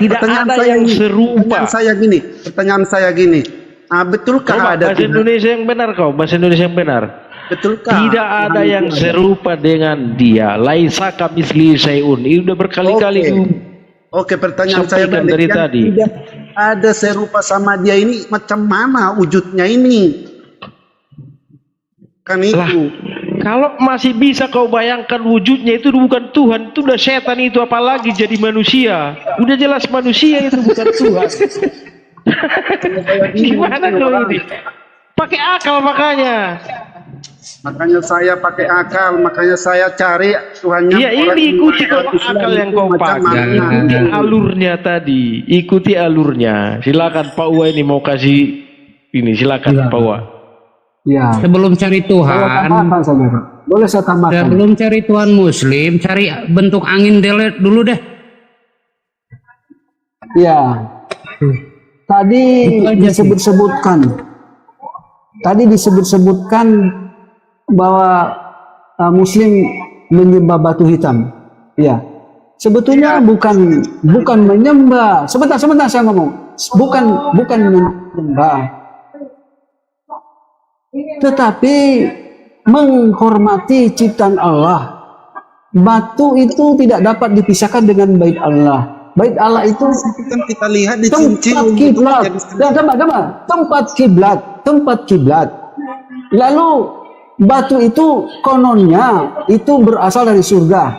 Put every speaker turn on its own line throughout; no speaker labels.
Tidak ada yang serupa.
Pertanyaan saya gini. Betulkah
Coba
ada
bahasa Indonesia yang benar kau? Bahasa Indonesia yang benar.
Betulkah?
Tidak ada yang serupa dengan dia. Laisa kamitslihi syai'un. Ini udah berkali-kali.
Oke, pertanyaan saya
dari tadi.
Tidak ada serupa sama dia ini, macam mana wujudnya ini? Kan itu.
Lah, kalau masih bisa kau bayangkan wujudnya itu bukan Tuhan, itu udah setan itu, apalagi jadi manusia. Udah jelas manusia itu bukan Tuhan. Gimana kau ini? Pakai akal makanya.
Makanya saya pakai akal, makanya saya cari Tuhannya.
Iya, ini ikuti akal yang kau pakai. Ikuti alurnya tadi, ikuti alurnya. Silakan Pak Uwa ini mau kasih ini, silakan ya. Pak Uwa.
Ya. Sebelum cari Tuhan, boleh saya tambahkan? Sebelum cari Tuhan Muslim, cari bentuk angin dulu deh. Ya. Tadi disebut-sebutkan bahwa Muslim menyembah batu hitam. Ya. Sebetulnya bukan menyembah. Sebentar saya ngomong. Bukan menyembah. Tetapi menghormati ciptaan Allah. Batu itu tidak dapat dipisahkan dengan bait Allah. Bait Allah itu
kan kita lihat di
tempat kiblat. Tempat kiblat. Lalu batu itu kononnya itu berasal dari surga.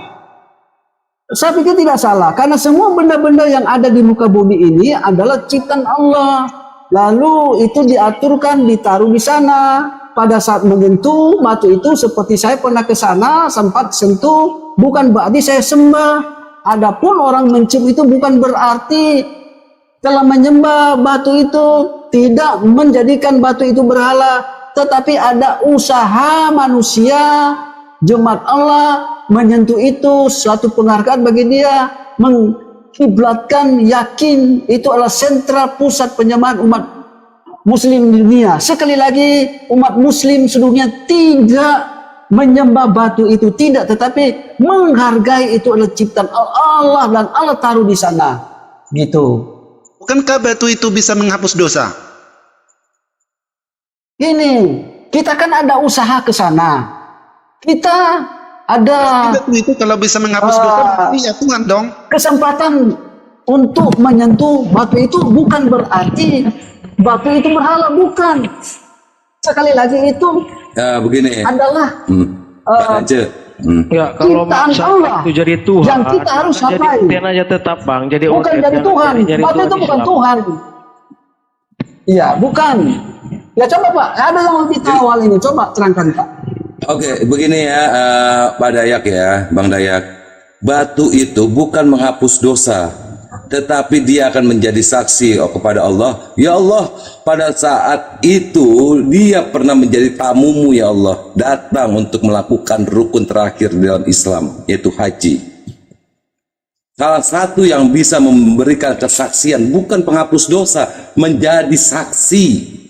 Saya pikir tidak salah, karena semua benda-benda yang ada di muka bumi ini adalah ciptaan Allah. Lalu itu diaturkan, ditaruh di sana. Pada saat menyentuh batu itu, seperti saya pernah ke sana, sempat sentuh, bukan berarti saya sembah. Adapun orang mencium itu bukan berarti telah menyembah batu itu, tidak menjadikan batu itu berhala, tetapi ada usaha manusia, jemaat Allah menyentuh itu, suatu penghargaan bagi dia, kiblatkan, yakin itu adalah sentral pusat penyembahan umat muslim di dunia. Sekali lagi, umat muslim seluruhnya tidak menyembah batu itu, tidak, tetapi menghargai itu adalah ciptaan Allah dan Allah taruh di sana. Gitu.
Bukankah batu itu bisa menghapus dosa?
Ini, kita kan ada usaha ke sana. Kita ada
batu itu kalau bisa menghapus dosa, ya Tuhan dong.
Kesempatan untuk menyentuh batu itu bukan berarti batu itu berhala, bukan. Sekali lagi itu
begini
adalah
ya, kalau maksa itu jadi Tuhan
yang kita harus
jadi Tuhan aja tetap Bang, jadi
bukan jadi Tuhan. Batu itu bukan Tuhan. Iya, bukan. Ya coba Pak, ada yang lebih tahu hal ini, coba terangkan Pak.
Oke, begini ya Pak Dayak ya, Bang Dayak. Batu itu bukan menghapus dosa, tetapi dia akan menjadi saksi kepada Allah. Ya Allah, pada saat itu dia pernah menjadi tamumu ya Allah, datang untuk melakukan rukun terakhir dalam Islam, yaitu haji. Salah satu yang bisa memberikan kesaksian bukan penghapus dosa, menjadi saksi.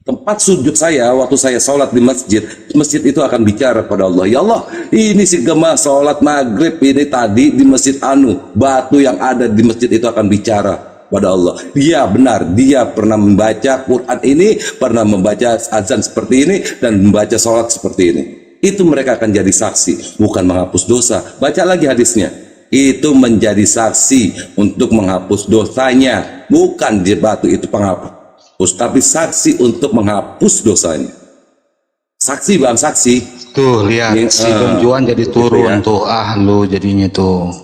Tempat sujud saya waktu saya sholat di masjid, masjid itu akan bicara pada Allah. Ya Allah, ini si Gemah sholat maghrib ini tadi di masjid Anu, batu yang ada di masjid itu akan bicara pada Allah. Dia benar, dia pernah membaca Quran ini, pernah membaca azan seperti ini, dan membaca sholat seperti ini. Itu mereka akan jadi saksi, bukan menghapus dosa. Baca lagi hadisnya. Itu menjadi saksi untuk menghapus dosanya, bukan di batu itu penghapus, tapi saksi untuk menghapus dosanya. Saksi Bang, saksi.
Tuh lihat si Juan jadi turun ya. Tuh lu jadinya tuh.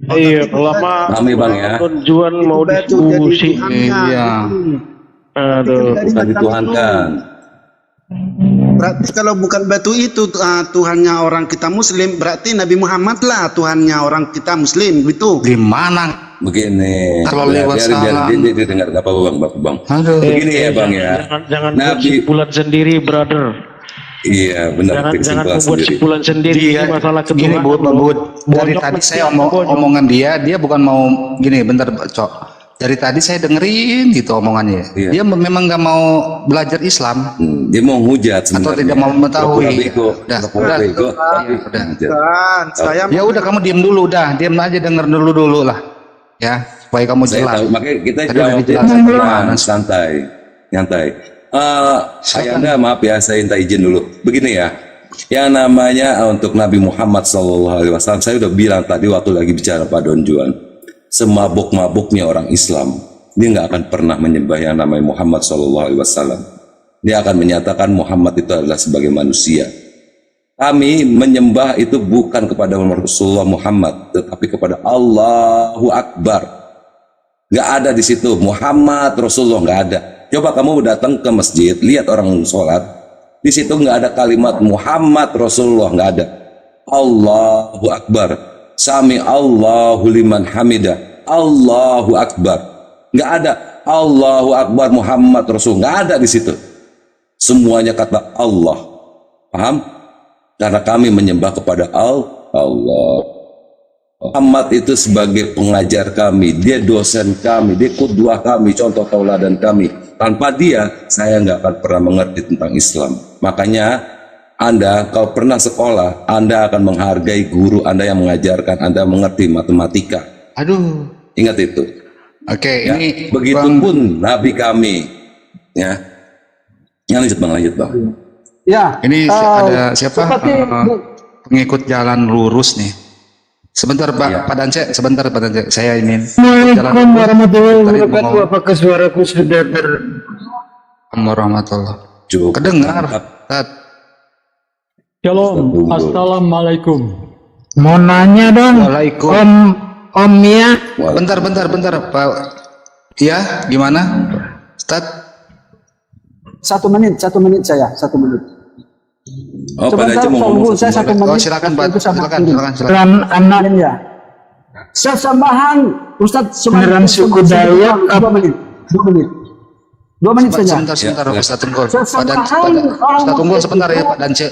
Iya, lama
kami Bang ya.
Juan mau diskusi.
Iya.
Aduh,
bukan dituhankan.
Berarti kalau bukan batu itu Tuhannya orang kita Muslim, berarti Nabi Muhammad lah Tuhannya orang kita Muslim, gitu.
Gimana?
Begini,
biar
dia dengar apa bang. Begini ya Bang ya.
Jangan kesimpulan sendiri, brother.
Iya benar.
Jangan membuat kesimpulan sendiri.
Dia,
masalah
gini Bud, dari tadi saya omongan dia bukan mau gini, bentar Cok. Dari tadi saya dengerin gitu omongannya. Iya. Dia memang nggak mau belajar Islam.
Dia mau hujat
atau tidak mau mengetahui.
Ya udah kamu
diam dulu, diam aja, denger dulu lah. Ya, supaya kamu
Saya
jelas.
tahu, makanya kita
Tadi udah
jawab
dijelasin.
santai, nyantai. Ayanda maaf ya, saya minta izin dulu. Begini ya, yang namanya untuk Nabi Muhammad SAW, saya udah bilang tadi waktu lagi bicara Pak Don Juan, semabuk-mabuknya orang Islam, dia nggak akan pernah menyembah yang namanya Muhammad SAW. Dia akan menyatakan Muhammad itu adalah sebagai manusia. Kami menyembah itu bukan kepada Rasulullah Muhammad, tetapi kepada Allahu Akbar. Nggak ada di situ Muhammad Rasulullah, nggak ada. Coba kamu datang ke masjid, lihat orang sholat, di situ nggak ada kalimat Muhammad Rasulullah, nggak ada. Allahu Akbar, Sami Allahu liman hamidah, Allahu Akbar, nggak ada. Allahu Akbar Muhammad Rasul, nggak ada di situ. Semuanya kata Allah, paham? Karena kami menyembah kepada Allah. Muhammad itu sebagai pengajar kami, dia dosen kami, dia qudwah kami, contoh tauladan kami. Tanpa dia, saya nggak akan pernah mengerti tentang Islam. Makanya Anda, kalau pernah sekolah, Anda akan menghargai guru Anda yang mengajarkan, Anda mengerti matematika.
Aduh.
Ingat itu.
Oke,
Ya,
ini
begitupun Nabi kami. Ya, lanjut bang.
Ya.
Ini ada siapa?
Seperti
Pengikut jalan lurus nih. Sebentar Pak,
Iya.
Pak Dance, sebentar Pak Dance. Saya ini
Assalamualaikum warahmatullahi
Tadi
wabarakatuh.
ngomong.
Apakah suaraku sudah
warahmatullah.
Cukup.
Kedengar. Tat.
Shalom, assalamualaikum.
mau nanya dong?
Waalaikum.
Om ya,
Bentar Pak. Iya, gimana? Ustaz?
1 menit saya, 1 menit.
Oh, pada
Sebentar,
aja mau ngomong
tunggu saya 1 menit.
Oh, silakan Pak.
Itu sama
Silakan,
kirim.
silakan.
dan anak
Ya. Sesembahan Ustadz
beneran suku Dayak
2 menit. 2 menit. 2 menit saja.
Sebentar
Ya,
Ustaz Tunggul.
Sesembahan
Pak Dance,
orang
Ustaz Tunggul
Muslim
sebentar ya
itu-
Pak Dance.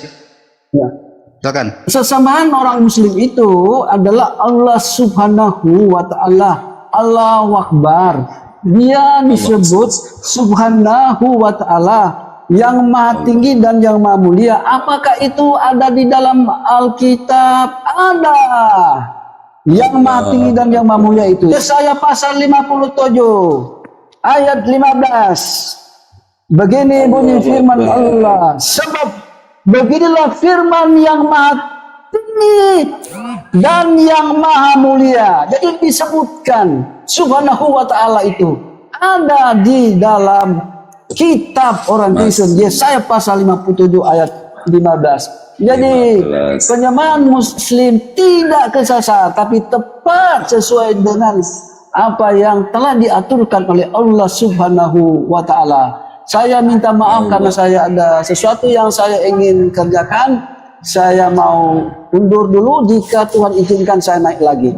Ya.
Silakan.
Sesembahan orang muslim itu adalah Allah Subhanahu wa taala. Allahu Akbar. Dia disebut Subhanahu wa taala, yang maha tinggi dan yang maha mulia. Apakah itu ada di dalam Alkitab? Ada. Yang maha tinggi dan yang maha mulia itu. Yesaya pasal 57 ayat 15. Begini bunyi firman Allah. Sebab beginilah firman yang maha tinggi dan yang maha mulia. Jadi disebutkan Subhanahu wa ta'ala itu ada di dalam kitab orang Kristen, Yesaya pasal 57 ayat 15. Jadi penyembahan muslim tidak kesasar, tapi tepat sesuai dengan apa yang telah diaturkan oleh Allah Subhanahu wa ta'ala. Saya minta maaf karena saya ada sesuatu yang saya ingin kerjakan. Saya mau undur dulu, jika Tuhan izinkan saya naik lagi.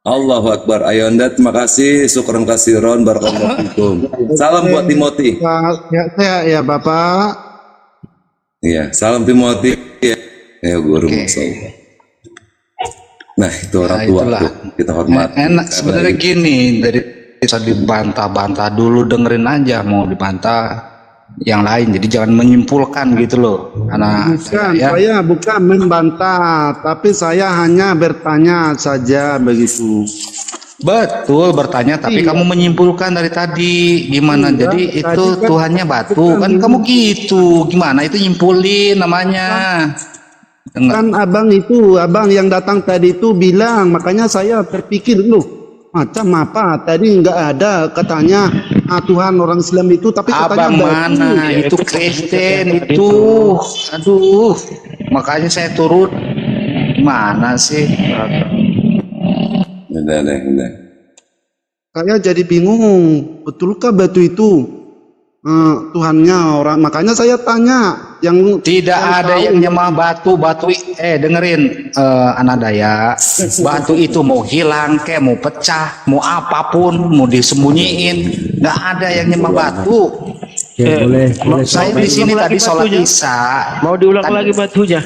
Allahu Akbar. Ayonda, terima kasih. Syukran kasiron. Barakallahu fikum. Salam buat Timothy.
Ya Bapak.
Iya, salam Timothy. Ya, guru masalah. Nah, itu orang
Nah,
tua
itulah.
tuh. Kita hormati.
Enak sebenarnya gini, dari bisa dibantah-bantah dulu, dengerin aja, mau dibantah yang lain, jadi jangan menyimpulkan gitu loh. Karena
Bukan,
ya,
saya bukan membantah, tapi saya hanya bertanya saja begitu.
betul bertanya, tapi
Iya.
kamu menyimpulkan dari tadi gimana?
Iya,
Jadi
tadi
itu
kan
Tuhannya batu
bukan.
kan, kamu gitu gimana? Itu nyimpulin namanya. Dengar.
Kan abang yang datang tadi itu bilang, makanya saya terpikir loh, macam apa tadi nggak ada katanya Tuhan orang Islam itu, tapi katanya
Abang
batu.
mana? Itu Kristen itu. Aduh, makanya saya turun. Gimana sih?
Udah.
Saya jadi bingung, betulkah batu itu Tuhannya orang? Makanya saya tanya yang
Tidak ada
tahu.
yang nyembah batu. Dengerin anak Dayak. Batu itu mau hilang kayak mau pecah, mau apapun, mau disembunyiin, nggak ada yang nyembah batu.
ya, boleh
Saya di sini tadi sholat Isya.
Mau diulang lagi batunya?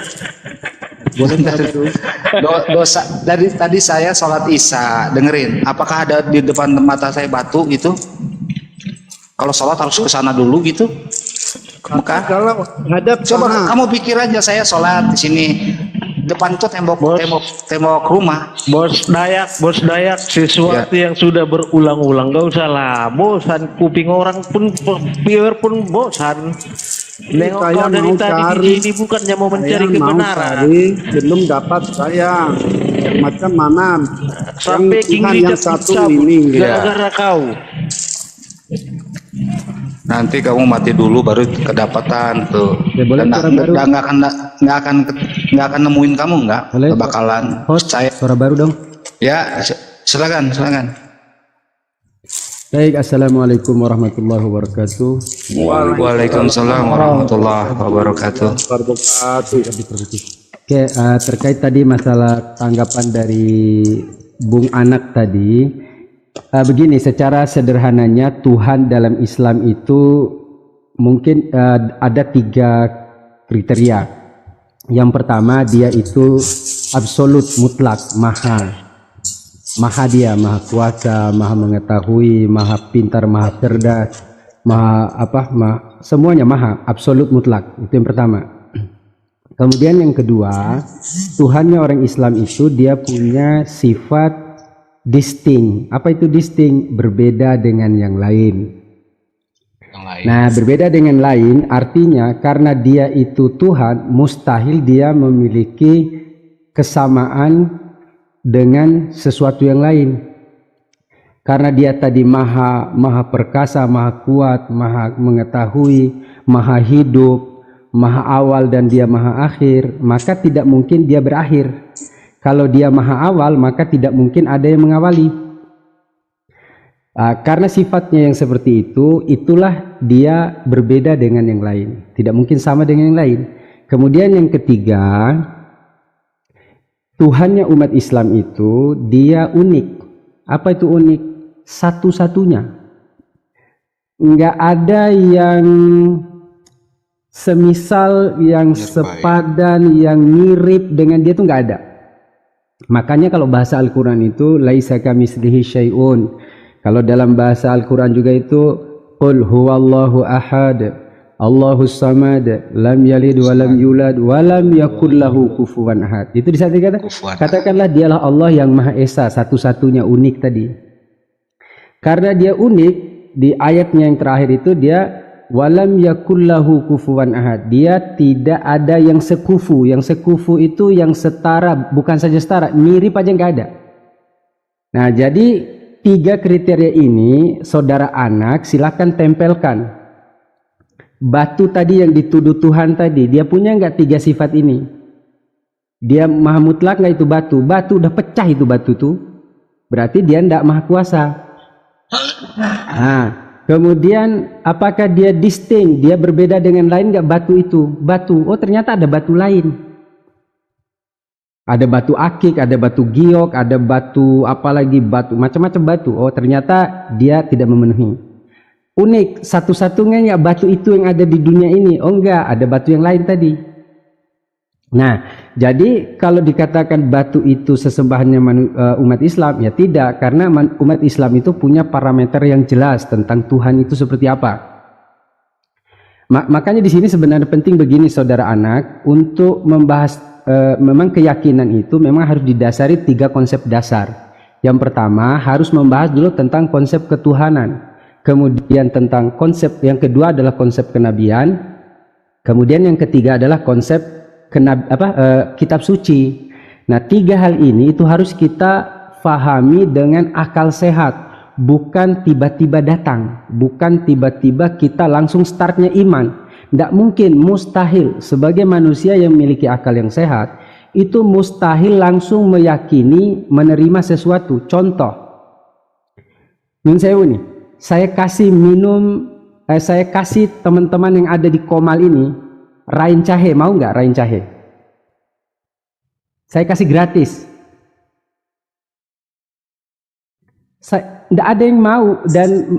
Dosa dari tadi saya sholat Isya, dengerin. Apakah ada di depan mata saya batu gitu? Kalau sholat harus ke sana dulu gitu? Bukan?
Kalau hadap
Coba
sana,
kamu pikir aja, saya sholat di sini. depan tuh tembok rumah.
Bos Dayak, sesuatu yang sudah berulang-ulang gak usah lah, bosan kuping orang pun biarpun bosan. Nengok
Saya
kau dari
mau
tadi
cari.
di sini bukannya mau mencari
Saya mau
kebenaran.
cari, belum dapat saya. Macam mana?
Sampai
Yang
King
Tuhan
Richard
yang satu
dicabut
ini.
gara-gara kau.
Nanti kamu mati dulu baru kedapatan tuh.
Ya, boleh
Dan
suara baru.
nggak akan nemuin kamu nggak
Boleh.
bakalan.
Host,
Saya
suara baru dong.
ya silakan.
Baik, assalamualaikum warahmatullahi wabarakatuh.
Waalaikumsalam warahmatullahi wabarakatuh.
Oke, terkait tadi masalah tanggapan dari Bung Anak tadi, begini, secara sederhananya Tuhan dalam Islam itu mungkin ada 3 kriteria. Yang pertama, dia itu absolut, mutlak, maha dia, maha kuasa, maha mengetahui, maha pintar, maha cerdas, semuanya maha, absolut, mutlak. Itu yang pertama. Kemudian yang kedua, Tuhannya orang Islam itu dia punya sifat distinct. Apa itu distinct? Berbeda dengan yang lain. Nah, berbeda dengan lain artinya karena dia itu Tuhan, mustahil dia memiliki kesamaan dengan sesuatu yang lain. Karena dia tadi maha perkasa, maha kuat, maha mengetahui, maha hidup, maha awal dan dia maha akhir, maka tidak mungkin dia berakhir. Kalau dia maha awal, maka tidak mungkin ada yang mengawali. Karena sifatnya yang seperti itu, itulah dia berbeda dengan yang lain. Tidak mungkin sama dengan yang lain. Kemudian yang ketiga, Tuhannya umat Islam itu dia unik. Apa itu unik? Satu-satunya. Enggak ada yang semisal, yang sepadan, yang mirip dengan dia, itu enggak ada. Makanya kalau bahasa Al-Quran itu laisa kamitslihi syai'un. Kalau dalam bahasa Al-Quran juga itu qul huwallahu ahad, Allahus samad, lam yalid wa lam yulad wa lam yakul lahu kufuwan ahad. Itu di saat dikatakan, katakanlah dialah Allah yang Maha Esa, satu-satunya, unik tadi. Karena dia unik, di ayatnya yang terakhir itu dia walam yakul lahu kufuwan ahad. Dia tidak ada yang sekufu. Yang sekufu itu yang setara, bukan saja setara, mirip aja nggak ada. Nah, jadi 3 kriteria ini, saudara Anak, silakan tempelkan. Batu tadi yang dituduh Tuhan tadi, dia punya nggak 3 sifat ini? Dia maha mutlak nggak itu batu? Batu udah pecah itu batu tuh, berarti dia nggak maha kuasa. Nah, kemudian apakah dia distinct? Dia berbeda dengan lain nggak batu itu? Batu, oh ternyata ada batu lain. Ada batu akik, ada batu giok, ada batu apalagi batu, macam-macam batu. Oh ternyata dia tidak memenuhi. Unik, satu-satunya ya batu itu yang ada di dunia ini. Oh enggak, ada batu yang lain tadi. Nah, jadi kalau dikatakan batu itu sesembahannya umat Islam, ya tidak. Karena umat Islam itu punya parameter yang jelas tentang Tuhan itu seperti apa. Makanya di sini sebenarnya penting begini, saudara Anak, untuk membahas memang keyakinan itu memang harus didasari 3 konsep dasar. Yang pertama harus membahas dulu tentang konsep ketuhanan, kemudian tentang konsep yang kedua adalah konsep kenabian, kemudian yang ketiga adalah konsep kitab suci. Nah, 3 hal ini itu harus kita fahami dengan akal sehat, bukan tiba-tiba datang, bukan tiba-tiba kita langsung startnya iman. Tidak mungkin, mustahil. Sebagai manusia yang memiliki akal yang sehat, itu mustahil langsung meyakini menerima sesuatu. Contoh, saya kasih minum, saya kasih teman-teman yang ada di Komal ini rain jahe, mau nggak rain jahe? Saya kasih gratis. Tidak ada yang mau, dan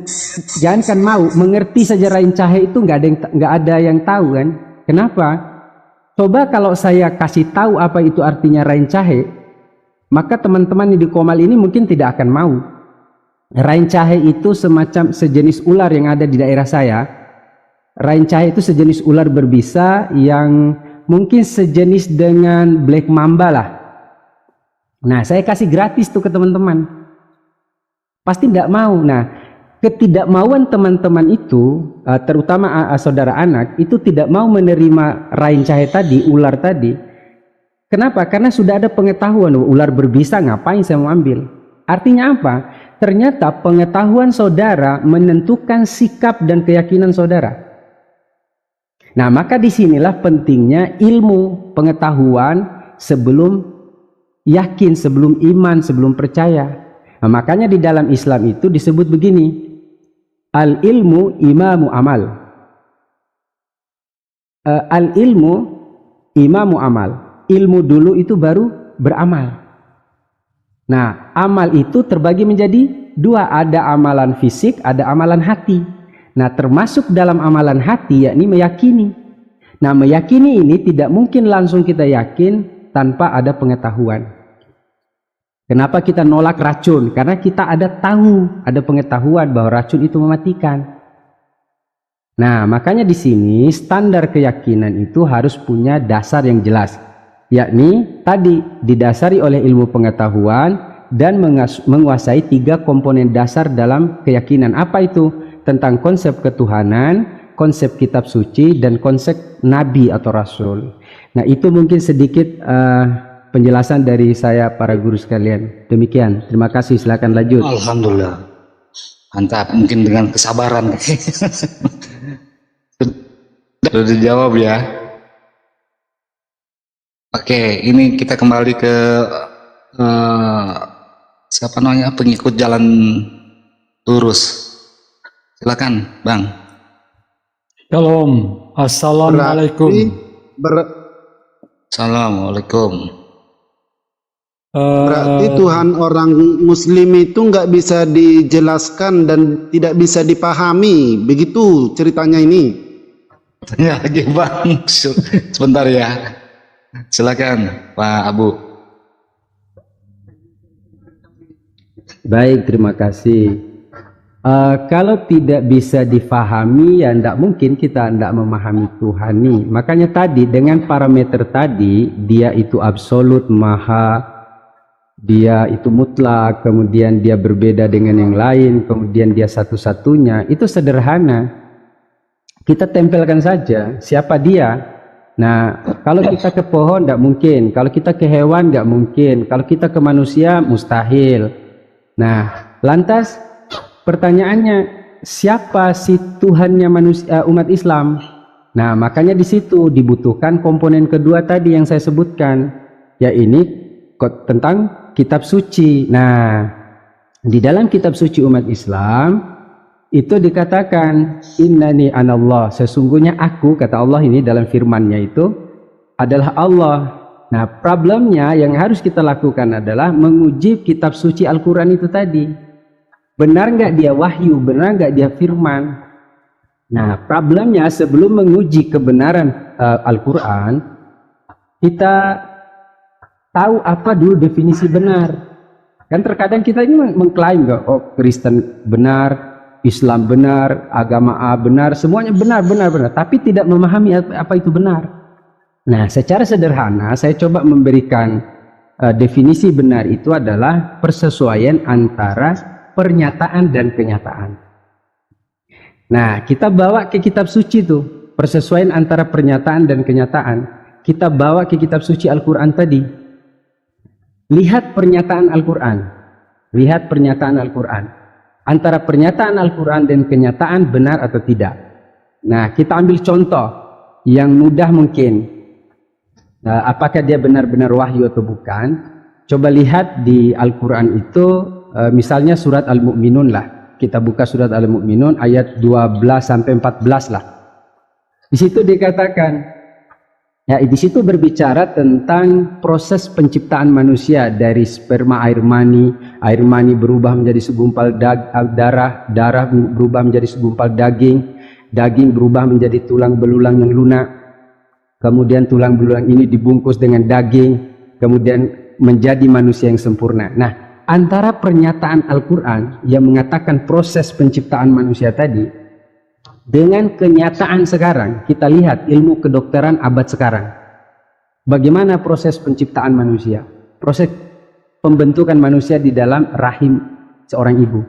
jangankan mau, mengerti saja rain jahe itu nggak ada yang tahu kan? Kenapa? Coba kalau saya kasih tahu apa itu artinya rain jahe, maka teman-teman di Komal ini mungkin tidak akan mau. Rain jahe itu semacam sejenis ular yang ada di daerah saya. Rain jahe itu sejenis ular berbisa yang mungkin sejenis dengan Black Mamba lah. Nah, saya kasih gratis tuh ke teman-teman. Pasti tidak mau. Nah, ketidakmauan teman-teman itu, terutama saudara anak, itu tidak mau menerima rain cahaya tadi, ular tadi. Kenapa? Karena sudah ada pengetahuan, ular berbisa, ngapain saya mau ambil? Artinya apa? Ternyata pengetahuan saudara menentukan sikap dan keyakinan saudara. Nah, maka disinilah pentingnya ilmu pengetahuan sebelum yakin, sebelum iman, sebelum percaya. Nah, makanya di dalam Islam itu disebut begini, al-ilmu imamu amal. Al-ilmu imamu amal. Ilmu dulu itu baru beramal. Nah, amal itu terbagi menjadi dua, ada amalan fisik, ada amalan hati. Nah, termasuk dalam amalan hati yakni meyakini. Nah, meyakini ini tidak mungkin langsung kita yakin tanpa ada pengetahuan. Kenapa kita nolak racun? Karena kita ada tahu, ada pengetahuan bahwa racun itu mematikan. Nah, makanya di sini standar keyakinan itu harus punya dasar yang jelas, yakni tadi didasari oleh ilmu pengetahuan dan menguasai 3 komponen dasar dalam keyakinan. Apa itu? Tentang konsep ketuhanan, konsep kitab suci, dan konsep nabi atau rasul. Nah, itu mungkin sedikit penjelasan dari saya, para guru sekalian. Demikian, terima kasih, silakan lanjut.
Alhamdulillah, mantap. Mungkin dengan kesabaran sudah dijawab ya. Oke, ini kita kembali ke siapa namanya, pengikut jalan lurus. Silakan, Bang.
Shalom, assalamualaikum.
Assalamualaikum.
Berarti Tuhan orang Muslim itu nggak bisa dijelaskan dan tidak bisa dipahami, begitu ceritanya ini.
Ya, lagi Bang. Sebentar ya. Silakan, Pak Abu.
Baik, terima kasih. Kalau tidak bisa difahami, ya tidak mungkin kita tidak memahami Tuhan nih. Makanya tadi dengan parameter tadi, dia itu absolut, maha, dia itu mutlak, kemudian dia berbeda dengan yang lain, kemudian dia satu-satunya, itu sederhana. Kita tempelkan saja siapa dia. Nah, kalau kita ke pohon tidak mungkin, kalau kita ke hewan tidak mungkin, kalau kita ke manusia mustahil. Nah, lantas pertanyaannya, siapa si Tuhannya manusia, umat Islam? Nah, makanya di situ dibutuhkan komponen kedua tadi yang saya sebutkan, ya ini tentang kitab suci. Nah, di dalam kitab suci umat Islam itu dikatakan innani anallah, sesungguhnya aku, kata Allah ini dalam firman-Nya itu adalah Allah. Nah, problemnya yang harus kita lakukan adalah menguji kitab suci Al-Quran itu tadi. Benar nggak dia wahyu, benar nggak dia firman? Nah, problemnya sebelum menguji kebenaran Al-Quran, kita tahu apa dulu definisi benar. Kan terkadang kita ini mengklaim, oh Kristen benar, Islam benar, agama A benar, semuanya benar. Tapi tidak memahami apa itu benar. Nah, secara sederhana saya coba memberikan definisi benar itu adalah persesuaian antara pernyataan dan kenyataan. Nah, kita bawa ke kitab suci tuh, persesuaian antara pernyataan dan kenyataan. Kita bawa ke kitab suci Al-Quran tadi. Lihat pernyataan Al-Quran. Lihat pernyataan Al-Quran. Antara pernyataan Al-Quran dan kenyataan benar atau tidak. Nah, kita ambil contoh yang mudah mungkin. Apakah dia benar-benar wahyu atau bukan? Coba lihat di Al-Quran itu, misalnya surat Al-Mu'minun lah. Kita buka surat Al-Mu'minun ayat 12 sampai 14 lah. Di situ dikatakan, ya, di situ berbicara tentang proses penciptaan manusia dari sperma air mani berubah menjadi segumpal darah, darah berubah menjadi segumpal daging, daging berubah menjadi tulang belulang yang lunak, kemudian tulang belulang ini dibungkus dengan daging, kemudian menjadi manusia yang sempurna. Nah, antara pernyataan Al-Quran yang mengatakan proses penciptaan manusia tadi dengan kenyataan sekarang, kita lihat ilmu kedokteran abad sekarang. Bagaimana proses penciptaan manusia? Proses pembentukan manusia di dalam rahim seorang ibu.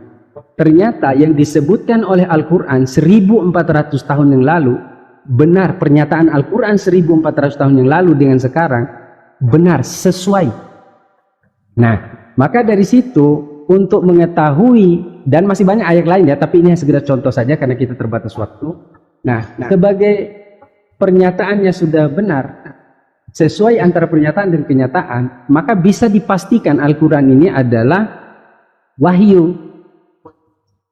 Ternyata yang disebutkan oleh Al-Quran 1400 tahun yang lalu, benar, pernyataan Al-Quran 1400 tahun yang lalu dengan sekarang, benar, sesuai. Nah, maka dari situ, untuk mengetahui, dan masih banyak ayat lain ya, tapi ini segera contoh saja karena kita terbatas waktu. Nah, sebagai pernyataannya sudah benar, sesuai antara pernyataan dan kenyataan, maka bisa dipastikan Al-Quran ini adalah wahyu.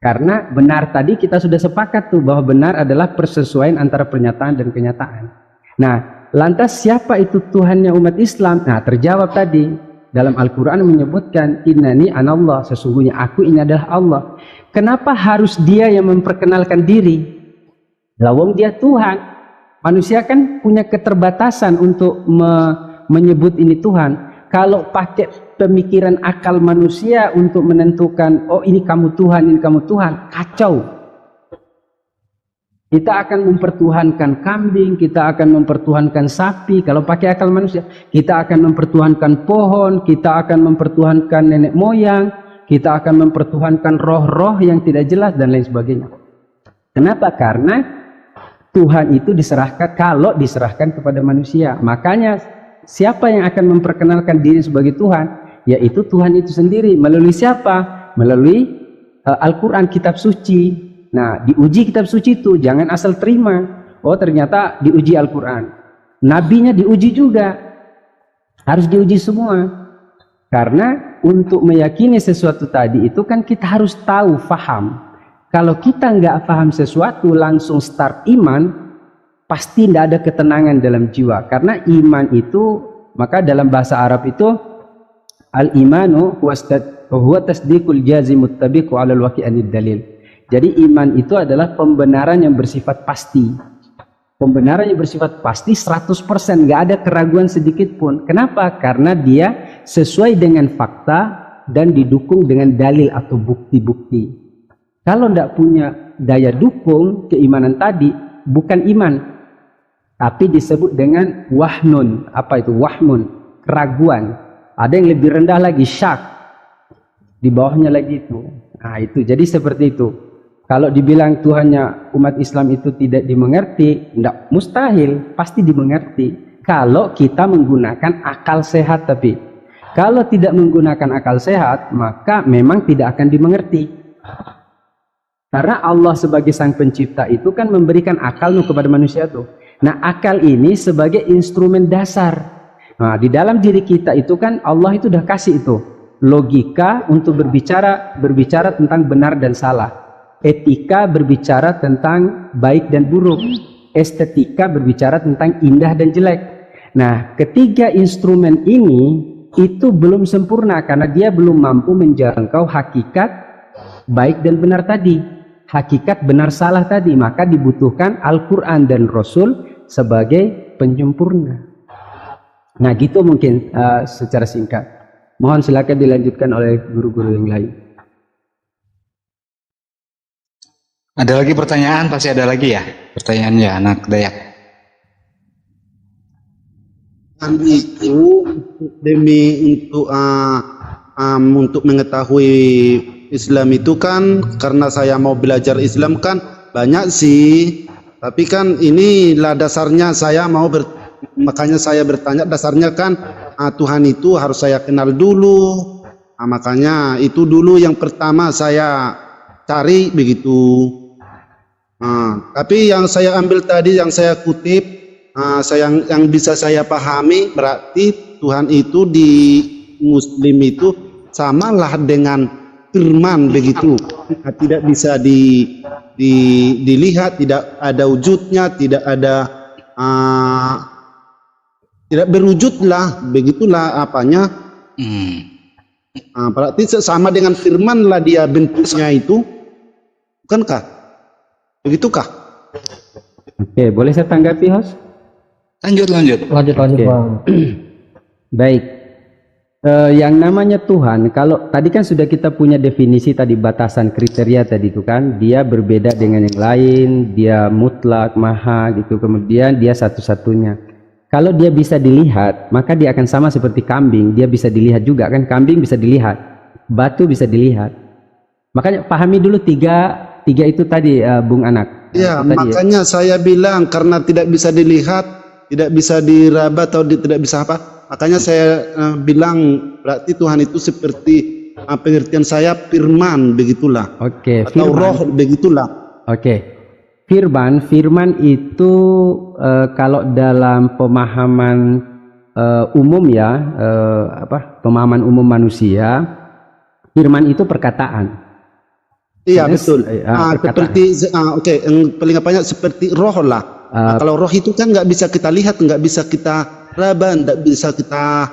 Karena benar tadi kita sudah sepakat tuh bahwa benar adalah persesuaian antara pernyataan dan kenyataan. Nah, lantas siapa itu Tuhannya umat Islam? Nah, terjawab tadi dalam Al-Quran menyebutkan innani anallah, sesungguhnya aku ini adalah Allah. Kenapa harus dia yang memperkenalkan diri? Lawang dia Tuhan. Manusia kan punya keterbatasan untuk menyebut ini Tuhan. Kalau pakai pemikiran akal manusia untuk menentukan, oh ini kamu Tuhan, ini kamu Tuhan, kacau. Kita akan mempertuhankan kambing, kita akan mempertuhankan sapi. Kalau pakai akal manusia, kita akan mempertuhankan pohon, kita akan mempertuhankan nenek moyang, kita akan mempertuhankan roh-roh yang tidak jelas dan lain sebagainya. Kenapa? Karena Tuhan itu diserahkan, kalau diserahkan kepada manusia. Makanya siapa yang akan memperkenalkan diri sebagai Tuhan? Yaitu Tuhan itu sendiri. Melalui siapa? Melalui Al-Quran, kitab suci. Nah, diuji kitab suci itu, jangan asal terima. Oh, ternyata diuji Al-Quran. Nabinya diuji juga. Harus diuji semua. Karena untuk meyakini sesuatu tadi itu kan kita harus tahu, faham. Kalau kita nggak paham sesuatu, langsung start iman, pasti tidak ada ketenangan dalam jiwa. Karena iman itu, maka dalam bahasa Arab itu, al-imanu huwa tasdiqul jazimut tabiqu alal waqi'anid dalil. Jadi iman itu adalah pembenaran yang bersifat pasti. Pembenaran yang bersifat pasti 100%, nggak ada keraguan sedikit pun. Kenapa? Karena dia sesuai dengan fakta dan didukung dengan dalil atau bukti-bukti. Kalau tidak punya daya dukung keimanan tadi, bukan iman, tapi disebut dengan wahnun. Apa itu wahmun? Keraguan. Ada yang lebih rendah lagi, syak. Di bawahnya lagi itu. Nah itu, jadi seperti itu. Kalau dibilang Tuhannya umat Islam itu tidak dimengerti, tidak, mustahil, pasti dimengerti. Kalau kita menggunakan akal sehat tapi. Kalau tidak menggunakan akal sehat, maka memang tidak akan dimengerti. Karena Allah sebagai sang pencipta itu kan memberikan akal kepada manusia tuh. Nah, akal ini sebagai instrumen dasar. Nah, di dalam diri kita itu kan Allah itu udah kasih itu logika untuk berbicara tentang benar dan salah. Etika berbicara tentang baik dan buruk. Estetika berbicara tentang indah dan jelek. Nah, ketiga instrumen ini itu belum sempurna karena dia belum mampu menjangkau hakikat baik dan benar tadi. Hakikat benar salah tadi, maka dibutuhkan Al-Quran dan Rasul sebagai penyempurna. Nah gitu mungkin secara singkat. Mohon silakan dilanjutkan oleh guru-guru yang lain.
Ada lagi pertanyaan? Pasti ada lagi ya pertanyaannya anak Dayak.
Itu demi untuk mengetahui Islam itu kan, karena saya mau belajar Islam kan banyak sih, tapi kan inilah dasarnya saya mau makanya saya bertanya dasarnya kan Tuhan itu harus saya kenal dulu. Makanya itu dulu yang pertama saya cari begitu. Tapi yang saya ambil tadi, yang saya kutip, yang bisa saya pahami, berarti Tuhan itu di Muslim itu samalah dengan firman begitu. Tidak bisa dilihat, tidak ada wujudnya, tidak ada tidak berwujudlah, begitulah apanya. Berarti sama dengan firman lah dia bentuknya itu, bukankah? Begitukah?
Oke, boleh saya tanggapi, host?
Lanjut.
Bang. Baik. Yang namanya Tuhan, kalau tadi kan sudah kita punya definisi tadi, batasan kriteria tadi itu kan, dia berbeda dengan yang lain, dia mutlak, maha gitu, kemudian dia satu-satunya. Kalau dia bisa dilihat, maka dia akan sama seperti kambing. Dia bisa dilihat juga kan, kambing bisa dilihat, batu bisa dilihat. Makanya pahami dulu tiga itu tadi, Bung Anak.
Ya,
Itu tadi,
makanya saya bilang karena tidak bisa dilihat, tidak bisa diraba atau tidak bisa apa. Makanya saya bilang berarti Tuhan itu seperti pengertian saya firman begitulah.
Oke,
atau
firman.
roh begitulah.
Oke. Firman itu kalau dalam pemahaman umum ya, pemahaman umum manusia, firman itu perkataan.
Iya,
Yes,
betul.
perkataan.
Seperti yang paling banyak seperti roh lah. Kalau roh itu kan nggak bisa kita lihat, nggak bisa kita raba, nggak bisa kita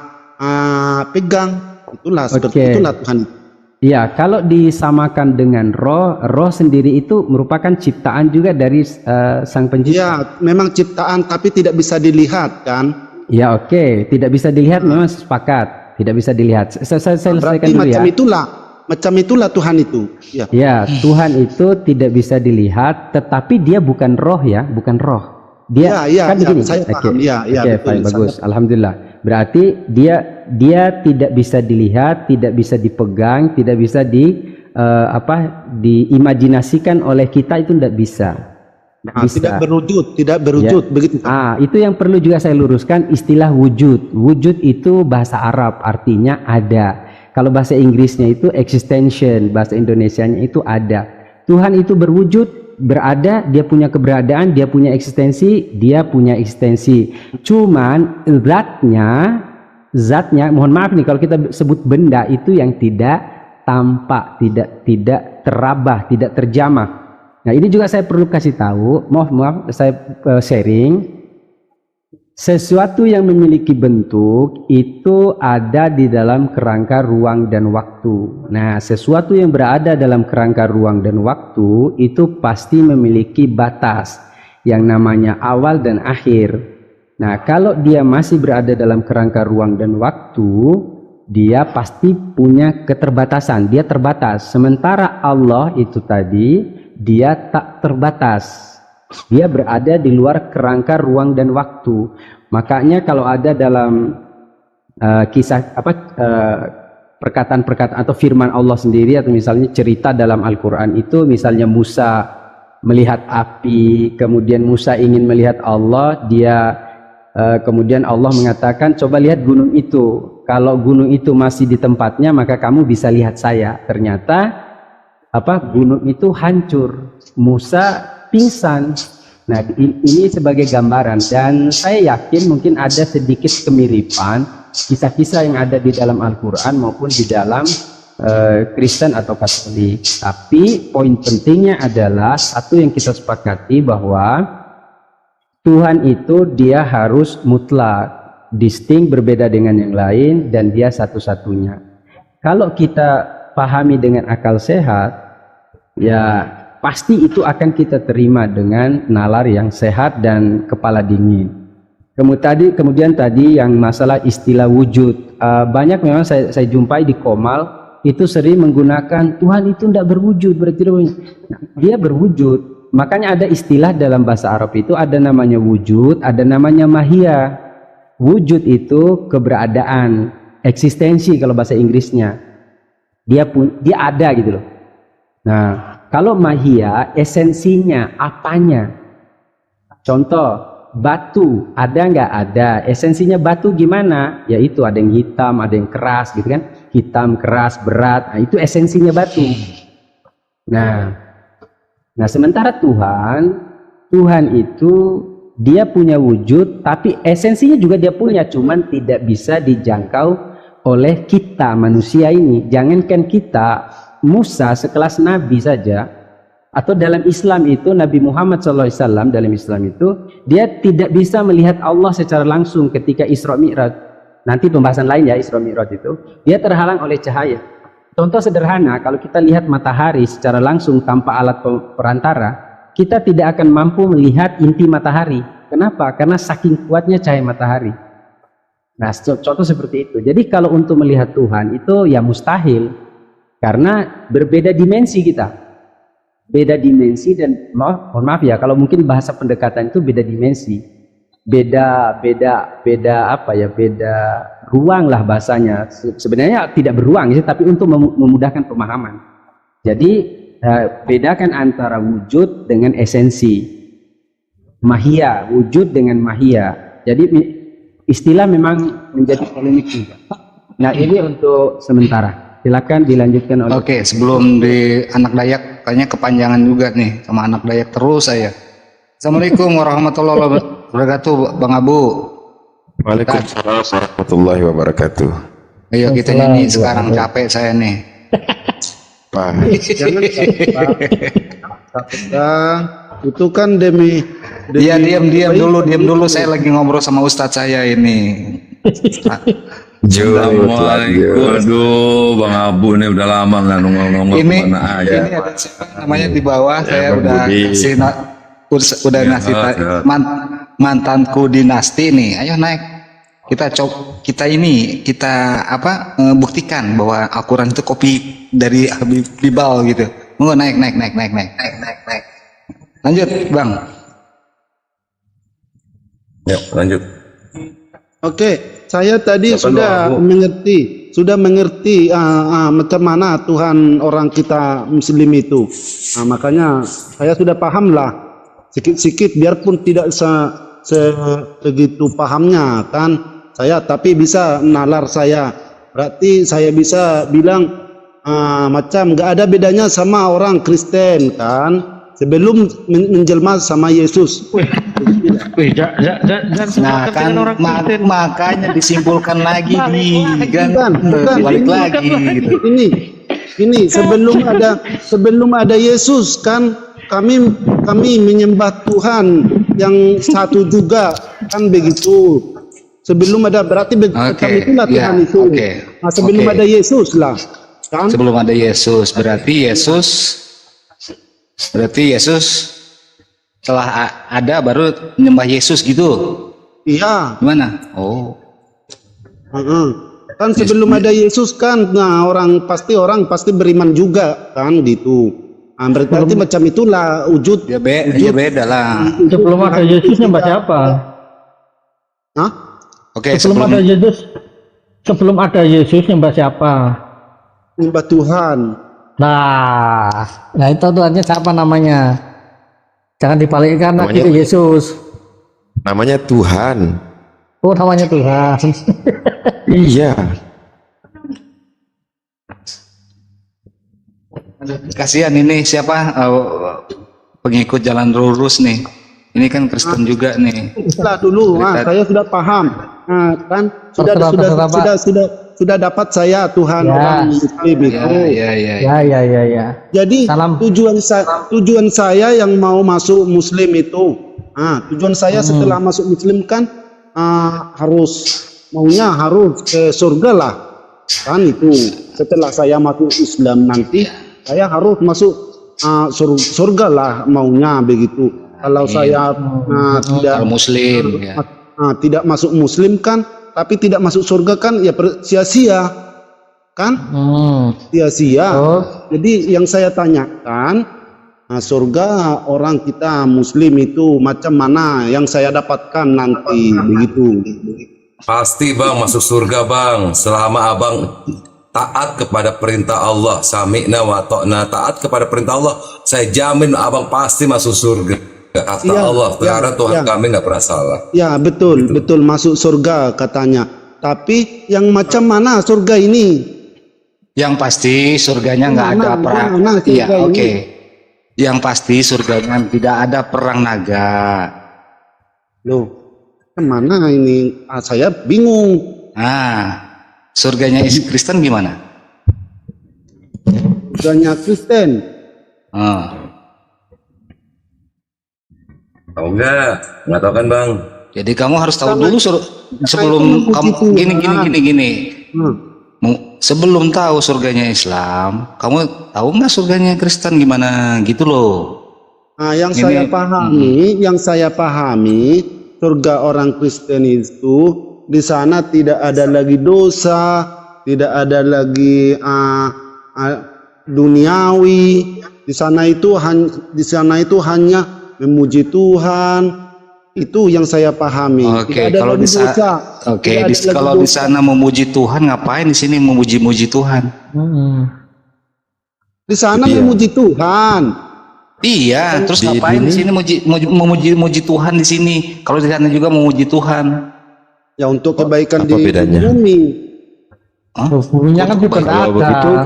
pegang. Itulah seperti itulah Tuhan.
Iya, kalau disamakan dengan roh sendiri itu merupakan ciptaan juga dari Sang Pencipta.
Iya, memang ciptaan tapi tidak bisa dilihat kan?
Ya, oke, tidak bisa dilihat, memang sepakat, tidak bisa dilihat. Saya selesaikan
Berarti
dulu ya.
macam itulah Tuhan itu. Ya.
Ya, Tuhan itu tidak bisa dilihat, tetapi dia bukan roh ya, bukan roh. Dia kan begini.
Saya paham.
Oke, baik, bagus. Alhamdulillah. Berarti dia tidak bisa dilihat, tidak bisa dipegang, tidak bisa diimajinasikan oleh kita, itu tidak bisa.
Tidak berwujud begitu.
Itu yang perlu juga saya luruskan, istilah wujud. Wujud itu bahasa Arab, artinya ada. Kalau bahasa Inggrisnya itu existential, bahasa Indonesianya itu ada. Tuhan itu berwujud, berada, dia punya keberadaan, dia punya eksistensi, Cuman zatnya, mohon maaf nih kalau kita sebut benda itu yang tidak tampak, tidak terabah, tidak terjamah. Nah, ini juga saya perlu kasih tahu, maaf saya sharing. Sesuatu yang memiliki bentuk itu ada di dalam kerangka ruang dan waktu. Nah, sesuatu yang berada dalam kerangka ruang dan waktu itu pasti memiliki batas yang namanya awal dan akhir. Nah, kalau dia masih berada dalam kerangka ruang dan waktu, dia pasti punya keterbatasan, dia terbatas. Sementara Allah itu tadi, dia tak terbatas. Dia berada di luar kerangka ruang dan waktu. Makanya kalau ada dalam perkataan-perkataan atau firman Allah sendiri, atau misalnya cerita dalam Al-Quran itu, misalnya Musa melihat api, kemudian Musa ingin melihat Allah, kemudian Allah mengatakan, coba lihat gunung itu. Kalau gunung itu masih di tempatnya, maka kamu bisa lihat saya. Ternyata gunung itu hancur. Musa pingsan. Nah, ini sebagai gambaran, dan saya yakin mungkin ada sedikit kemiripan kisah-kisah yang ada di dalam Al-Quran maupun di dalam Kristen atau Katolik. Tapi poin pentingnya adalah satu yang kita sepakati, bahwa Tuhan itu dia harus mutlak, distinct, berbeda dengan yang lain, dan dia satu-satunya. Kalau kita pahami dengan akal sehat, ya pasti itu akan kita terima dengan nalar yang sehat dan kepala dingin. Kemudian tadi yang masalah istilah wujud, banyak memang saya jumpai di Komal itu sering menggunakan Tuhan itu tidak berwujud, berarti dia berwujud. Makanya ada istilah dalam bahasa Arab itu, ada namanya wujud, ada namanya mahia. Wujud itu keberadaan, eksistensi kalau bahasa Inggrisnya. Dia ada gitu loh. Nah, kalau mahia, esensinya, apanya? Contoh, batu, ada nggak? Ada. Esensinya batu gimana? Ya itu, ada yang hitam, ada yang keras gitu kan. Hitam, keras, berat. Nah, itu esensinya batu. Nah, sementara Tuhan itu dia punya wujud, tapi esensinya juga dia punya, cuman tidak bisa dijangkau oleh kita manusia ini. Jangankan kita, Musa sekelas nabi saja, atau dalam Islam itu Nabi Muhammad SAW dalam Islam itu dia tidak bisa melihat Allah secara langsung ketika Isra Mi'raj. Nanti pembahasan lain ya, Isra Mi'raj itu dia terhalang oleh cahaya. Contoh sederhana, kalau kita lihat matahari secara langsung tanpa alat perantara, kita tidak akan mampu melihat inti matahari. Kenapa? Karena saking kuatnya cahaya matahari. Nah, contoh seperti itu. Jadi kalau untuk melihat Tuhan itu ya mustahil. Karena berbeda dimensi kita. Beda dimensi, dan mohon maaf ya, kalau mungkin bahasa pendekatan itu beda dimensi. beda apa ya, beda ruang lah bahasanya. Sebenarnya tidak beruang sih, tapi untuk memudahkan pemahaman. Jadi bedakan antara wujud dengan esensi, mahia, wujud dengan mahia. Jadi istilah memang menjadi polemik juga. Nah, ini untuk sementara. Silakan dilanjutkan oleh.
Oke, sebelum di anak Dayak, kayaknya kepanjangan juga nih sama anak Dayak terus saya. Assalamualaikum warahmatullahi wabarakatuh, Bang Abu.
Waalaikumsalam warahmatullahi wabarakatuh.
Ayo kita nyanyi sekarang, capek saya nih.
Pak,
Jangan Bang. Itu kan demi
Dia diam dulu, saya lagi ngobrol sama Ustadz saya ini.
Assalamualaikum. Aduh, Bang Abu nih udah lama nggak nongol-nongol
Ini
kemana aja.
ini ada siapa namanya di bawah, saya
Bang
udah
Budi.
kasih udah ngasih mantanku dinasti nih. Ayo naik. Kita buktikan bahwa Al-Quran itu kopi dari Habib Bibal gitu. Mau naik. Lanjut, Bang.
Ya, lanjut.
Oke, saya tadi
Silakan, Bang
sudah mengerti macam mana Tuhan orang kita Muslim itu. Nah, makanya saya sudah paham lah sikit-sikit, biarpun tidak segitu pahamnya kan saya, tapi bisa nalar saya. Berarti saya bisa bilang macam nggak ada bedanya sama orang Kristen kan, sebelum menjelma sama Yesus.
Jangan
Nah
sepakat
kan
dengan orang Kristen.
makanya disimpulkan lagi
Bukan.
balik lagi gitu.
Ini sebelum ada Yesus kan kami menyembah Tuhan yang satu juga kan begitu. Sebelum ada, berarti kami itulah Tuhan itu. Nah, sebelum ada Yesus lah kan.
Sebelum ada Yesus berarti Yesus setelah ada baru menyembah Yesus gitu.
Iya.
Gimana? Oh.
Kan sebelum ada Yesus kan, nah orang pasti beriman juga kan gitu. Nah, berarti macam itulah wujud.
Ya beda lah.
Sebelum ada Yesus nyembah siapa?
Hah?
Oke,
Sebelum ada Yesus nyembah siapa?
Menyembah Tuhan.
Nah itu Tuhannya siapa namanya? Jangan dibalikkan lagi ke Yesus.
namanya Tuhan.
Oh, namanya Tuhan.
Iya.
Kasihan ini siapa pengikut jalan lurus nih. Ini kan Kristen juga nih.
Setelah dulu, saya sudah paham. Nah, kan sudah dapat saya Tuhan orang Muslim itu.
Ya.
Jadi tujuan saya yang mau masuk Muslim itu, tujuan saya setelah masuk Muslim kan harus ke surga lah, kan itu. Setelah saya masuk Islam nanti saya harus masuk surga lah maunya begitu. Kalau saya tidak
Muslim,
tidak masuk Muslim kan, tapi tidak masuk surga kan ya sia-sia kan, sia-sia. Jadi yang saya tanyakan, surga orang kita Muslim itu macam mana yang saya dapatkan nanti begitu.
Pasti Bang masuk surga Bang, selama Abang taat kepada perintah Allah, sami'na wa ta'na, taat kepada perintah Allah, saya jamin Abang pasti masuk surga. Kata Allah, karena Tuhan kami nggak pernah salah.
Ya betul masuk surga katanya. Tapi yang macam mana surga ini?
Yang pasti surganya nggak ada perang. Iya, oke. Yang pasti surganya tidak ada perang naga.
Loh, kemana ini? Saya bingung.
Surganya Kristen gimana?
Surganya Kristen.
Tahu nggak tahu kan Bang?
Jadi kamu harus tahu dulu sebelum kamu gini. Sebelum tahu surganya Islam, kamu tahu nggak surganya Kristen gimana gitu loh.
Yang saya pahami, surga orang Kristen itu di sana tidak ada lagi dosa, tidak ada lagi duniawi. Di sana itu hanya memuji Tuhan, Itu yang saya pahami.
Oke,
Tidak ada
kalau
lagi
di
dosa.
Oke,
Tidak ada lagi
kalau di
dosa.
sana memuji Tuhan, ngapain di sini memuji-muji Tuhan?
Di sana
Iya.
memuji Tuhan.
Iya, terus
Di
ngapain di
bumi?
sini memuji Tuhan di sini? Kalau di sana juga memuji Tuhan.
Ya untuk kebaikan
Apa
di
bedanya?
bumi.
Buminya kan bukan
Kalau begitu,
ada.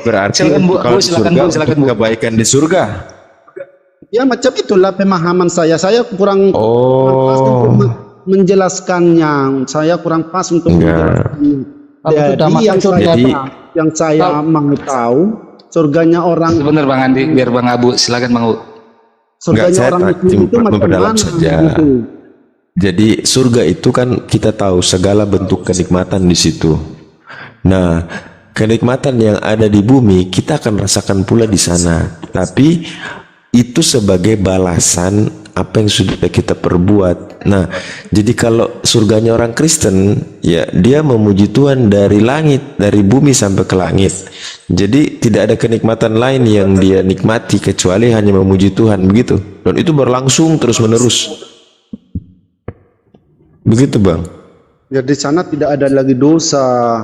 berarti
Silakan, Bu.
kalau
Bu,
di
silakan,
surga
Bu, silakan,
untuk
Bu.
kebaikan di surga.
Ya macam itulah pemahaman saya. Saya kurang pas
Oh,
untuk menjelaskannya. Saya kurang pas untuk
enggak.
menjelaskannya.
Kalau sudah
Jadi
masuk surga,
Jadi-
yang saya mau tahu, surganya orang,
Sebentar Bang Andi, biar Bang Abu, silakan Bang Abu.
surganya
saya
orang
tak
Muslim itu macam
memperdalam
mana?
saja.
Gitu.
Jadi surga itu kan kita tahu segala bentuk kenikmatan di situ. Nah, kenikmatan yang ada di bumi kita akan rasakan pula di sana. Tapi itu sebagai balasan apa yang sudah kita perbuat. Nah, jadi kalau surganya orang Kristen, ya dia memuji Tuhan dari langit, dari bumi sampai ke langit. Jadi tidak ada kenikmatan lain yang dia nikmati kecuali hanya memuji Tuhan, begitu. Dan itu berlangsung terus-menerus. Begitu, Bang.
Ya di sana tidak ada lagi dosa.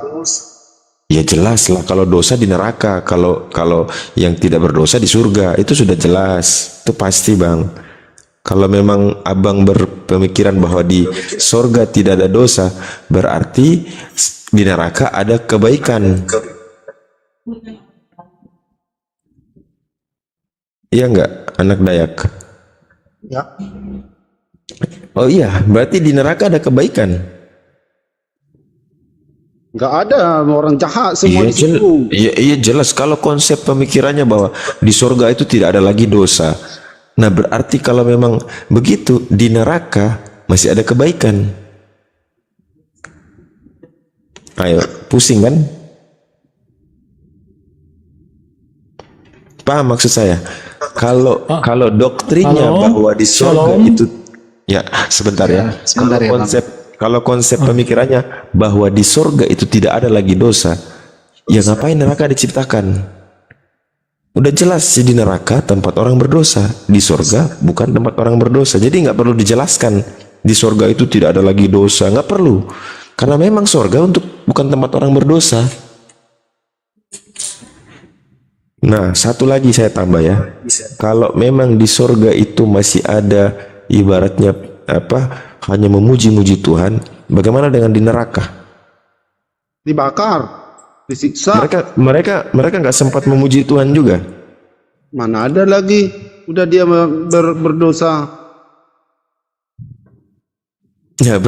Ya jelas lah kalau dosa di neraka, kalau yang tidak berdosa di surga, itu sudah jelas. Itu pasti, Bang. Kalau memang Abang berpemikiran bahwa di surga tidak ada dosa, berarti di neraka ada kebaikan. Iya enggak, anak Dayak?
Ya.
Oh iya, berarti di neraka ada kebaikan.
Nggak ada orang jahat semua
Iya,
di situ.
iya jelas kalau konsep pemikirannya bahwa di surga itu tidak ada lagi dosa. Nah, berarti kalau memang begitu di neraka masih ada kebaikan. Ayo, pusing kan? Paham maksud saya? Kalau doktrinnya bahwa di surga itu ya sebentar ya.
Sebentar ya, Bang.
Kalau konsep pemikirannya bahwa di surga itu tidak ada lagi dosa, ya ngapain neraka diciptakan? Udah jelas sih di neraka tempat orang berdosa, di surga bukan tempat orang berdosa. Jadi nggak perlu dijelaskan di surga itu tidak ada lagi dosa, nggak perlu. Karena memang surga untuk bukan tempat orang berdosa. Nah, satu lagi saya tambah ya. Kalau memang di surga itu masih ada ibaratnya apa? Hanya memuji-muji Tuhan, bagaimana dengan di neraka?
Dibakar, disiksa.
Mereka nggak sempat memuji Tuhan juga.
Mana ada lagi? Udah dia berdosa.
Ya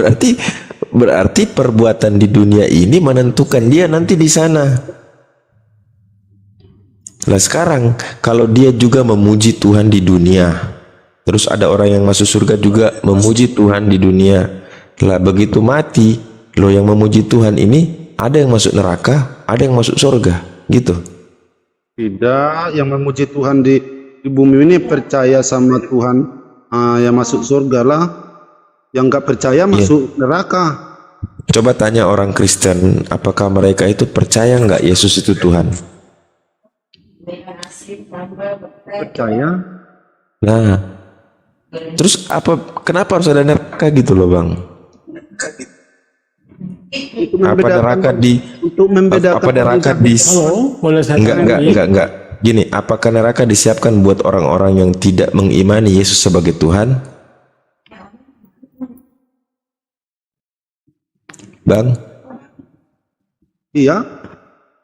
berarti perbuatan di dunia ini menentukan dia nanti di sana. Nah sekarang kalau dia juga memuji Tuhan di dunia, terus ada orang yang masuk surga juga memuji Tuhan di dunia. Lah begitu mati, lo yang memuji Tuhan ini ada yang masuk neraka, ada yang masuk surga, gitu.
Tidak, yang memuji Tuhan di bumi ini percaya sama Tuhan, yang masuk surga lah. Yang nggak percaya masuk neraka.
Coba tanya orang Kristen, apakah mereka itu percaya nggak Yesus itu Tuhan?
Percaya.
Nah, terus kenapa harus ada neraka gitu loh, Bang? Apa neraka di
untuk membedakan
apa neraka di
Boleh saya
enggak. Gini, apakah neraka disiapkan buat orang-orang yang tidak mengimani Yesus sebagai Tuhan? Bang,
Iya.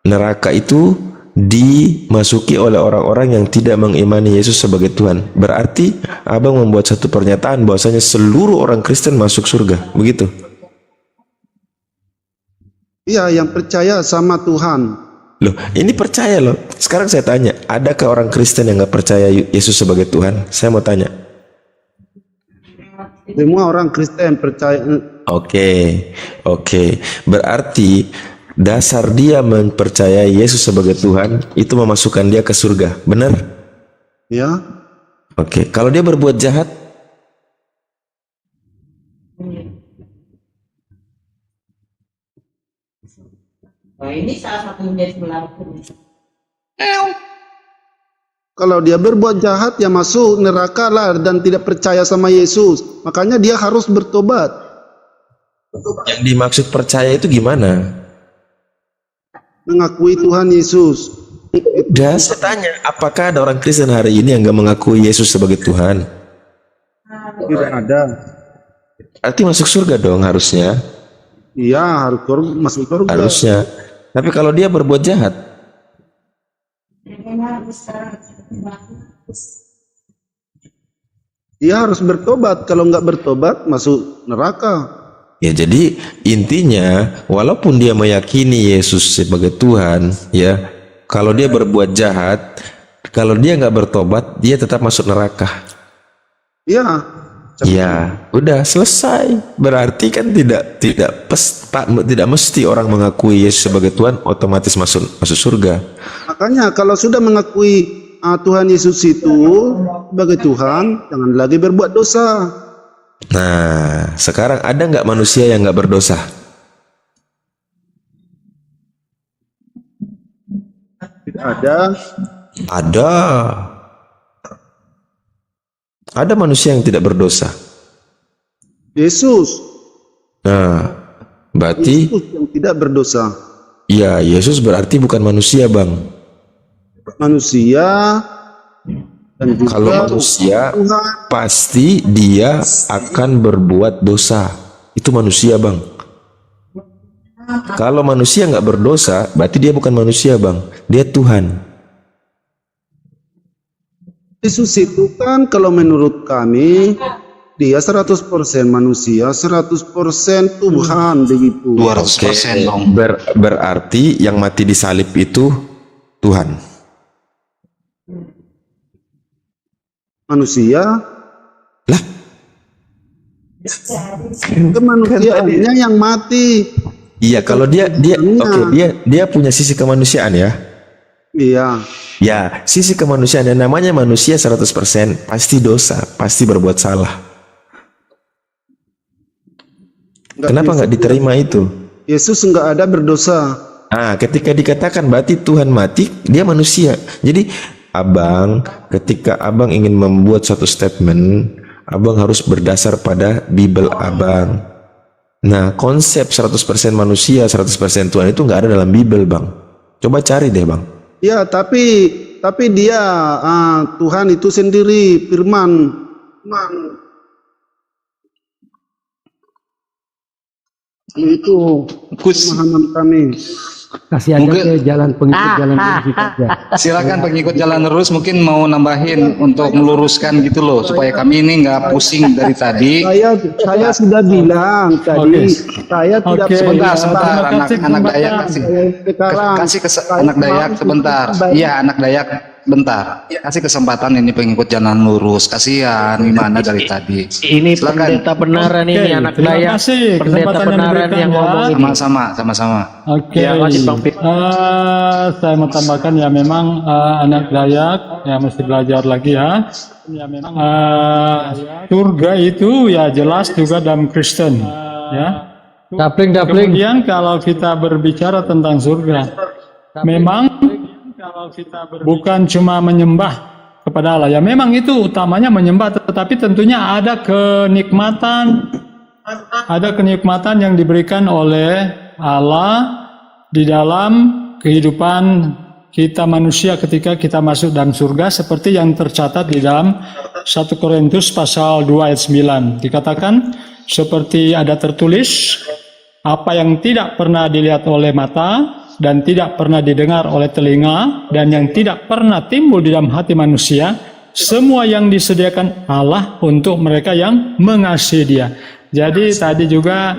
neraka itu dimasuki oleh orang-orang yang tidak mengimani Yesus sebagai Tuhan. Berarti Abang membuat satu pernyataan bahwasanya seluruh orang Kristen masuk surga, begitu?
Iya, yang percaya sama Tuhan.
Loh, ini percaya loh. Sekarang saya tanya, adakah orang Kristen yang nggak percaya Yesus sebagai Tuhan? Saya mau tanya.
Semua orang Kristen percaya.
Oke. Berarti dasar dia mempercayai Yesus sebagai Tuhan itu memasukkan dia ke surga, benar?
Ya.
Oke. Kalau dia berbuat jahat,
Oh, ini salah satu menjadi berlaku.
Kalau dia berbuat jahat ya masuk neraka lah dan tidak percaya sama Yesus. Makanya dia harus bertobat.
Yang dimaksud percaya itu gimana?
Mengakui Tuhan Yesus.
Udah, saya tanya, apakah ada orang Kristen hari ini yang nggak mengakui Yesus sebagai Tuhan?
Tidak ada.
Arti masuk surga dong harusnya.
Iya, harus masuk surga.
Harusnya. Tapi kalau dia berbuat jahat,
dia harus bertobat. Kalau nggak bertobat masuk neraka.
ya jadi intinya walaupun dia meyakini Yesus sebagai Tuhan, ya, kalau dia berbuat jahat, kalau dia nggak bertobat, dia tetap masuk neraka.
Iya.
Ya, udah selesai. Berarti kan tidak mesti orang mengakui Yesus sebagai Tuhan otomatis masuk surga.
Makanya kalau sudah mengakui Tuhan Yesus itu sebagai Tuhan, jangan lagi berbuat dosa.
Nah, sekarang ada nggak manusia yang nggak berdosa?
Tidak ada.
Ada. Ada manusia yang tidak berdosa.
Yesus.
Nah, berarti
Yesus yang tidak berdosa.
ya Yesus berarti bukan manusia, Bang.
Manusia dan juga
Kalau manusia
Tuhan.
pasti dia akan berbuat dosa. Itu manusia, Bang. Kalau manusia nggak berdosa, berarti dia bukan manusia, Bang. Dia Tuhan.
Yesus itu kan kalau menurut kami dia 100% manusia, 100% Tuhan begitu.
200% dong.
Berarti yang mati di salib itu Tuhan.
Manusia.
Lah,
Kemanusiaannya yang mati.
iya, kalau dia punya sisi kemanusiaan ya.
Iya.
Ya, sisi kemanusiaan yang namanya manusia 100% pasti dosa, pasti berbuat salah. Kenapa nggak diterima itu?
Yesus nggak ada berdosa.
Ah, ketika dikatakan berarti Tuhan mati, dia manusia. Jadi, abang, ketika abang ingin membuat satu statement, abang harus berdasar pada Bible abang. Nah, konsep 100% manusia, 100% Tuhan itu nggak ada dalam Bible, bang. Coba cari deh, bang.
Ya, tapi dia Tuhan itu sendiri, firman. Itu pemahaman kami.
Kasih aja ke jalan pengikut jalan lurus aja.
Silakan pengikut jalan lurus mungkin mau nambahin untuk meluruskan gitu loh supaya kami ini nggak pusing dari tadi.
Saya sudah bilang tadi, saya tidak
Sebentar,
Terima kasih,
anak Dayak kasih anak Dayak sebentar. Iya, anak Dayak bentar. Kasih kesempatan ini pengikut jalan lurus. Kasihan gimana dari tadi.
Ini pendeta benaran ini anak Dayak. Pendeta benaran yang ngomong ini.
Sama-sama.
Oke. Saya mau tambahkan ya memang anak Dayak ya mesti belajar lagi ya. Ya memang surga itu ya jelas juga dalam Kristen ya. Kemudian kalau kita berbicara tentang surga, memang bukan cuma menyembah kepada Allah. Ya memang itu utamanya menyembah, tetapi tentunya ada kenikmatan yang diberikan oleh Allah di dalam kehidupan kita manusia ketika kita masuk dalam surga, seperti yang tercatat di dalam 1 Korintus pasal 2 ayat 9. Dikatakan seperti ada tertulis, apa yang tidak pernah dilihat oleh mata dan tidak pernah didengar oleh telinga dan yang tidak pernah timbul di dalam hati manusia, semua yang disediakan Allah untuk mereka yang mengasihi Dia. Jadi tadi juga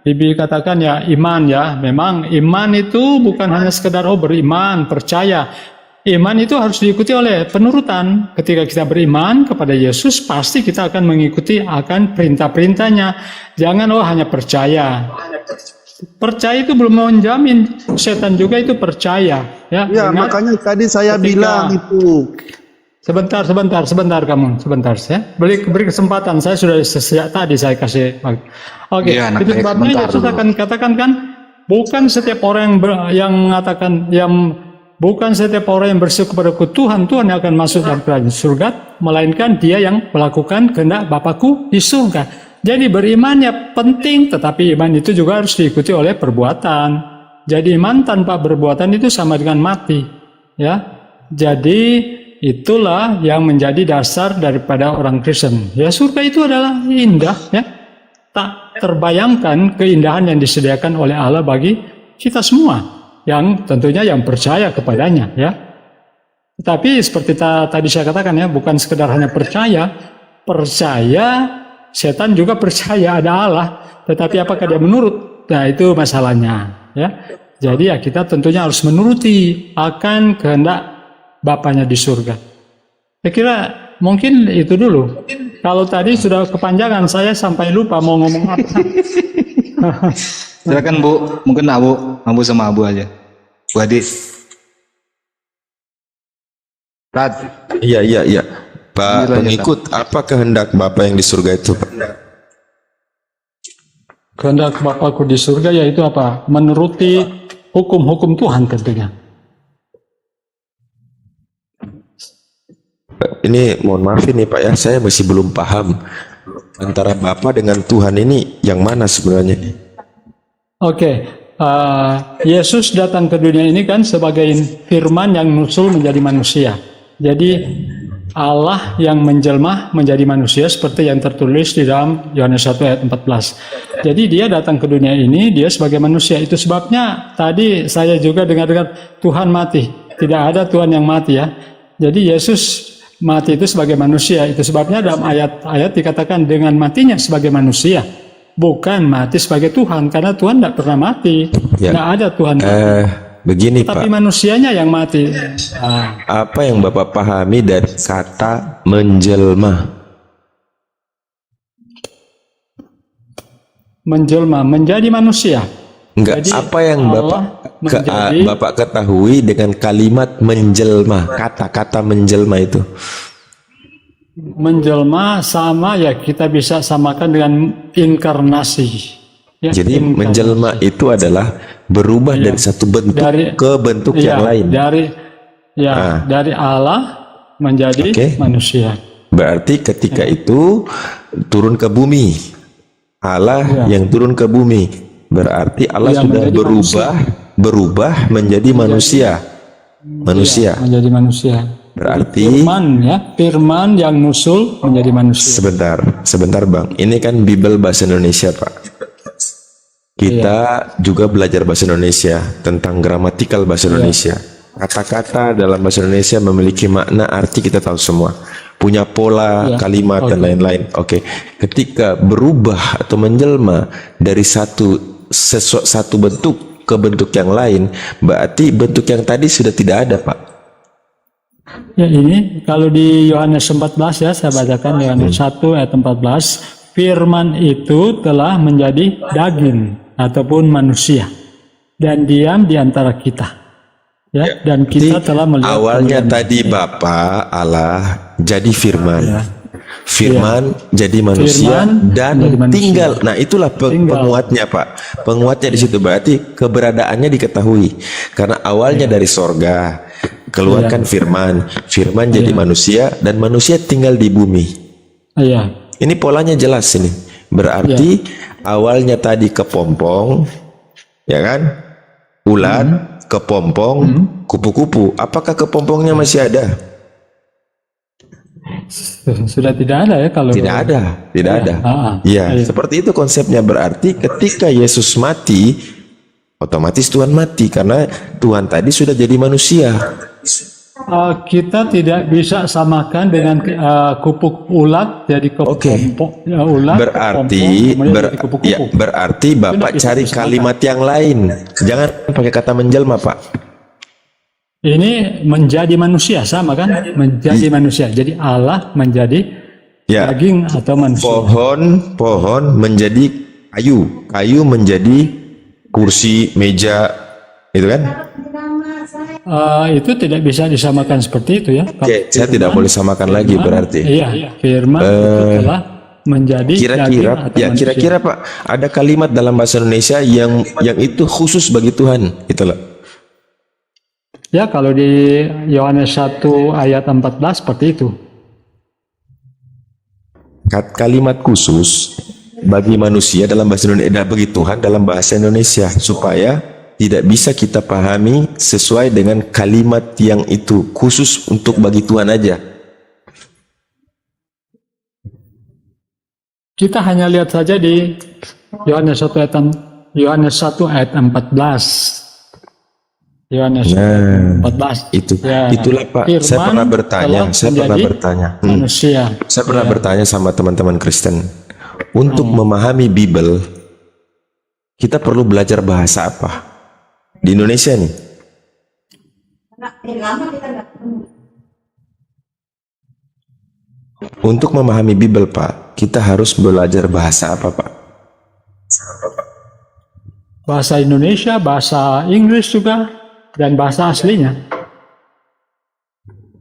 dikatakan ya iman ya, memang iman itu bukan hanya sekedar beriman, percaya. Iman itu harus diikuti oleh penurutan. Ketika kita beriman kepada Yesus, pasti kita akan mengikuti akan perintah-perintahnya. Jangan hanya percaya. Percaya itu belum menjamin. Setan juga itu percaya. Ya,
makanya tadi saya bilang itu.
Sebentar kamu, sebentar ya. Beri kesempatan, saya sudah sejak tadi saya kasih. Oke, itu sebabnya Yesus akan katakan kan, bukan setiap orang yang mengatakan yang Bukan setiap orang yang berseru kepadaku Tuhan, Tuhan yang akan masuk dalam kerajaan surga, melainkan dia yang melakukan kehendak Bapakku di surga. Jadi berimannya penting, tetapi iman itu juga harus diikuti oleh perbuatan. Jadi iman tanpa perbuatan itu sama dengan mati. Ya, jadi itulah yang menjadi dasar daripada orang Kristen. Ya, surga itu adalah indah, ya. Tak terbayangkan keindahan yang disediakan oleh Allah bagi kita semua. Yang tentunya yang percaya kepadanya, ya. Tapi seperti tadi saya katakan, ya, bukan sekedar hanya percaya, setan juga percaya ada Allah, tetapi apakah dia menurut? Nah, itu masalahnya, ya. Jadi ya kita tentunya harus menuruti akan kehendak Bapaknya di surga. Saya kira mungkin itu dulu. Kalau tadi sudah kepanjangan, saya sampai lupa mau ngomong apa.
Silakan Bu, mungkin Abu sama Abu aja. Bu Adi. Rad.
Iya. Pak pengikut, apa kehendak Bapak yang di surga itu, Pak?
Kehendak Bapakku di surga yaitu apa? Menuruti hukum-hukum Tuhan tentunya.
Ini mohon maaf ini Pak ya, saya masih belum paham antara Bapa dengan Tuhan ini yang mana sebenarnya.
Oke, Yesus datang ke dunia ini kan sebagai firman yang nusul menjadi manusia. Jadi Allah yang menjelma menjadi manusia seperti yang tertulis di dalam Yohanes 1 ayat 14. Jadi dia datang ke dunia ini, dia sebagai manusia. Itu sebabnya tadi saya juga dengar Tuhan mati. Tidak ada Tuhan yang mati, ya. Jadi Yesus mati itu sebagai manusia. Itu sebabnya dalam ayat-ayat dikatakan dengan matinya sebagai manusia. Bukan mati sebagai Tuhan, karena Tuhan tidak pernah mati. Tidak ada Tuhan mati.
Begini
tapi
Pak,
manusianya yang mati.
apa yang Bapak pahami dari kata menjelma?
Menjelma, menjadi manusia.
Enggak,
Jadi,
apa yang Bapak ketahui dengan kalimat menjelma, kata-kata menjelma itu?
Menjelma sama ya kita bisa samakan dengan inkarnasi. Ya,
jadi
inkarnasi.
menjelma itu adalah berubah dari satu bentuk ke bentuk yang lain.
Dari Allah menjadi manusia.
Berarti ketika itu turun ke bumi, Allah yang turun ke bumi, berarti Allah sudah berubah menjadi manusia.
Menjadi manusia.
Berarti
firman yang nusul menjadi manusia.
Sebentar Bang. Ini kan Bible bahasa Indonesia, Pak. Kita juga belajar bahasa Indonesia tentang gramatikal bahasa Indonesia. Kata-kata dalam bahasa Indonesia memiliki makna, arti kita tahu semua. Punya pola, kalimat dan lain-lain. Oke. Ketika berubah atau menjelma dari satu bentuk ke bentuk yang lain, berarti bentuk yang tadi sudah tidak ada, Pak.
Ya, ini kalau di Yohanes 14 ya, saya bacakan Yohanes 1 ayat 14, firman itu telah menjadi daging ataupun manusia dan diam di antara kita. Ya, dan kita telah melihat
awalnya tadi Bapa Allah jadi firman. Firman jadi manusia dan tinggal. Nah, itulah penguatnya, Pak. Penguatnya di situ berarti keberadaannya diketahui. Karena awalnya dari sorga, keluarkan firman jadi manusia dan manusia tinggal di bumi. Ini polanya jelas ini. Berarti awalnya tadi kepompong, ya kan? Ulat, kepompong, kupu-kupu. Apakah kepompongnya masih ada?
Sudah tidak ada ya kalau
tidak ada. Ya, seperti itu konsepnya. Berarti ketika Yesus mati, otomatis Tuhan mati karena Tuhan tadi sudah jadi manusia.
Kita tidak bisa samakan dengan kupu ulat jadi kepompong. Ulat
berarti Bapak cari kalimat yang lain. Jangan pakai kata menjelma, Pak.
Ini menjadi manusia sama kan? Menjadi manusia. Jadi Allah menjadi daging atau manusia.
Pohon menjadi kayu. Kayu menjadi kursi, meja, itu kan?
Itu tidak bisa disamakan seperti itu ya.
Saya tidak boleh samakan lagi berarti.
Firman itu telah menjadi
kira-kira Pak, ada kalimat dalam bahasa Indonesia yang itu khusus bagi Tuhan, itulah.
Ya, kalau di Yohanes 1 ayat 14 seperti itu.
Kalimat khusus bagi manusia dalam bahasa Indonesia, bagi Tuhan dalam bahasa Indonesia, supaya tidak bisa kita pahami sesuai dengan kalimat yang itu khusus untuk bagi Tuhan aja.
Kita hanya lihat saja di Yohanes 1 ayat 14. Yohanes 14.
Itulah Pak. Saya pernah bertanya.
Manusia.
Saya pernah bertanya sama teman-teman Kristen. Untuk memahami Bible, kita perlu belajar bahasa apa? Di Indonesia nih. Untuk memahami Bible, Pak, kita harus belajar bahasa apa, Pak?
Bahasa Indonesia, bahasa Inggris juga, dan bahasa aslinya.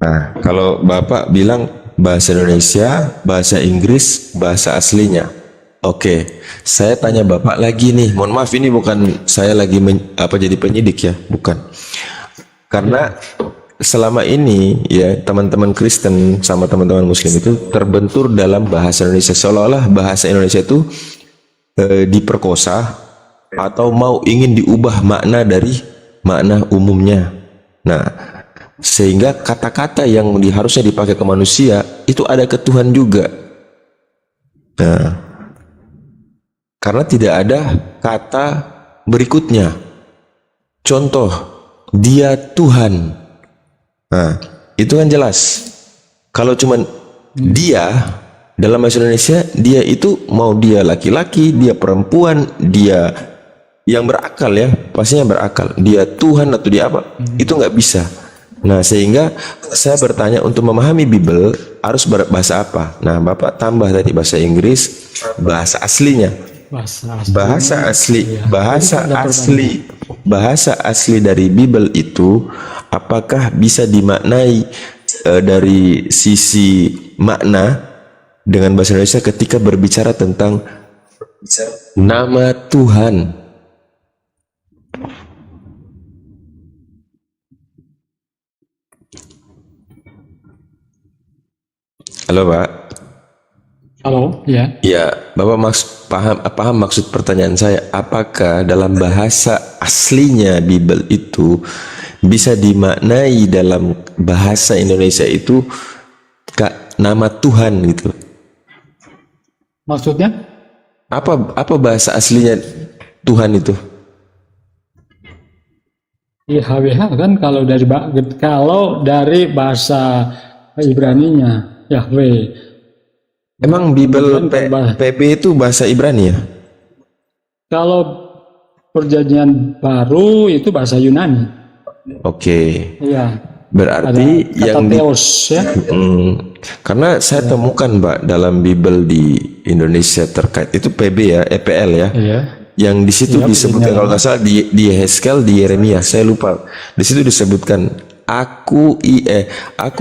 Nah, kalau Bapak bilang bahasa Indonesia, bahasa Inggris, bahasa aslinya. Oke, saya tanya Bapak lagi nih. Mohon maaf, ini bukan saya lagi jadi penyidik ya, bukan. Karena selama ini ya teman-teman Kristen sama teman-teman Muslim itu terbentur dalam bahasa Indonesia, seolah-olah bahasa Indonesia itu diperkosa atau ingin diubah makna dari makna umumnya. Nah, sehingga kata-kata yang harusnya dipakai ke manusia itu ada ke Tuhan juga. Nah, karena tidak ada kata berikutnya. Contoh, dia Tuhan. Nah, itu kan jelas. Kalau cuman dia dalam bahasa Indonesia, dia itu mau dia laki-laki, dia perempuan, dia yang berakal ya, pastinya berakal. Dia Tuhan atau dia apa? Itu nggak bisa. Nah, sehingga saya bertanya untuk memahami Bible harus berbahasa apa? Nah, Bapak tambah tadi bahasa Inggris, bahasa aslinya. Bahasa asli dari Bible itu apakah bisa dimaknai dari sisi makna dengan bahasa Indonesia ketika berbicara tentang nama Tuhan? Halo Pak.
Halo, ya.
Ya, Bapak paham maksud pertanyaan saya. Apakah dalam bahasa aslinya Bible itu bisa dimaknai dalam bahasa Indonesia itu nama Tuhan gitu?
Maksudnya?
Apa bahasa aslinya Tuhan itu?
YHWH kan kalau dari bahasa Ibraninya Yahweh.
Emang Bible PB itu bahasa Ibrani ya?
Kalau perjanjian baru itu bahasa Yunani.
Oke.
Iya.
Berarti yang
Theos, ya.
Karena saya temukan Mbak dalam Bible di Indonesia terkait itu PB ya, EPL ya.
Iya.
Yang di situ disebutkan kalau nggak salah di Heskel, di Yeremia, saya lupa. Di situ disebutkan aku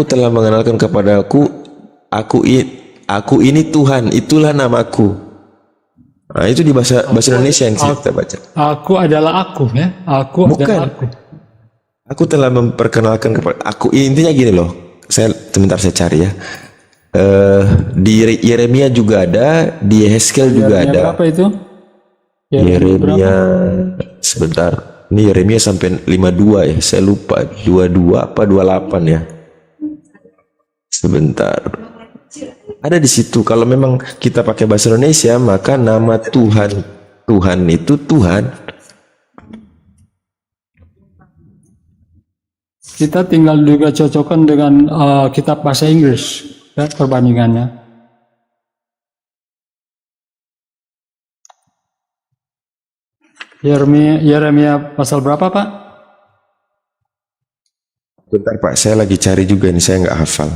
telah mengenalkan kepadaku aku ini Tuhan, itulah namaku. Nah, itu di bahasa Indonesia yang kita baca.
Aku adalah aku ya. Adalah aku.
Aku telah memperkenalkan kepada aku. Intinya gini loh. Sebentar saya cari ya. Di Yeremia juga ada, di Heskel juga ada.
Berapa itu?
Yeremia sebentar. Ini Yeremia sampai 52 ya. Saya lupa 22 apa 28 ya. Sebentar. Ada di situ. Kalau memang kita pakai bahasa Indonesia, maka nama Tuhan itu Tuhan.
Kita tinggal juga cocokkan dengan kitab bahasa Inggris ya, perbandingannya. Yeremia pasal berapa Pak?
Bentar Pak, saya lagi cari juga ini, saya nggak hafal.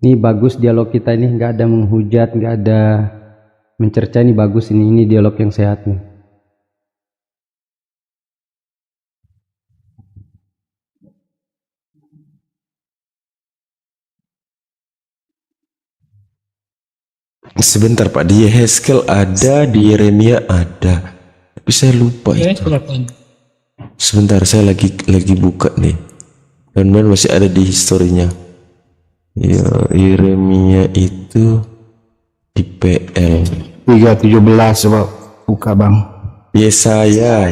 Ini bagus dialog kita ini, nggak ada menghujat, nggak ada mencerca, ini bagus ini dialog yang sehat nih.
Sebentar Pak, di Yehezkel ada, di Yeremia ada, tapi saya lupa itu. Sebentar, saya lagi buka nih, dan masih ada di historinya. Ya, Yeremia itu di PL
3:17 coba buka Bang.
Yesaya.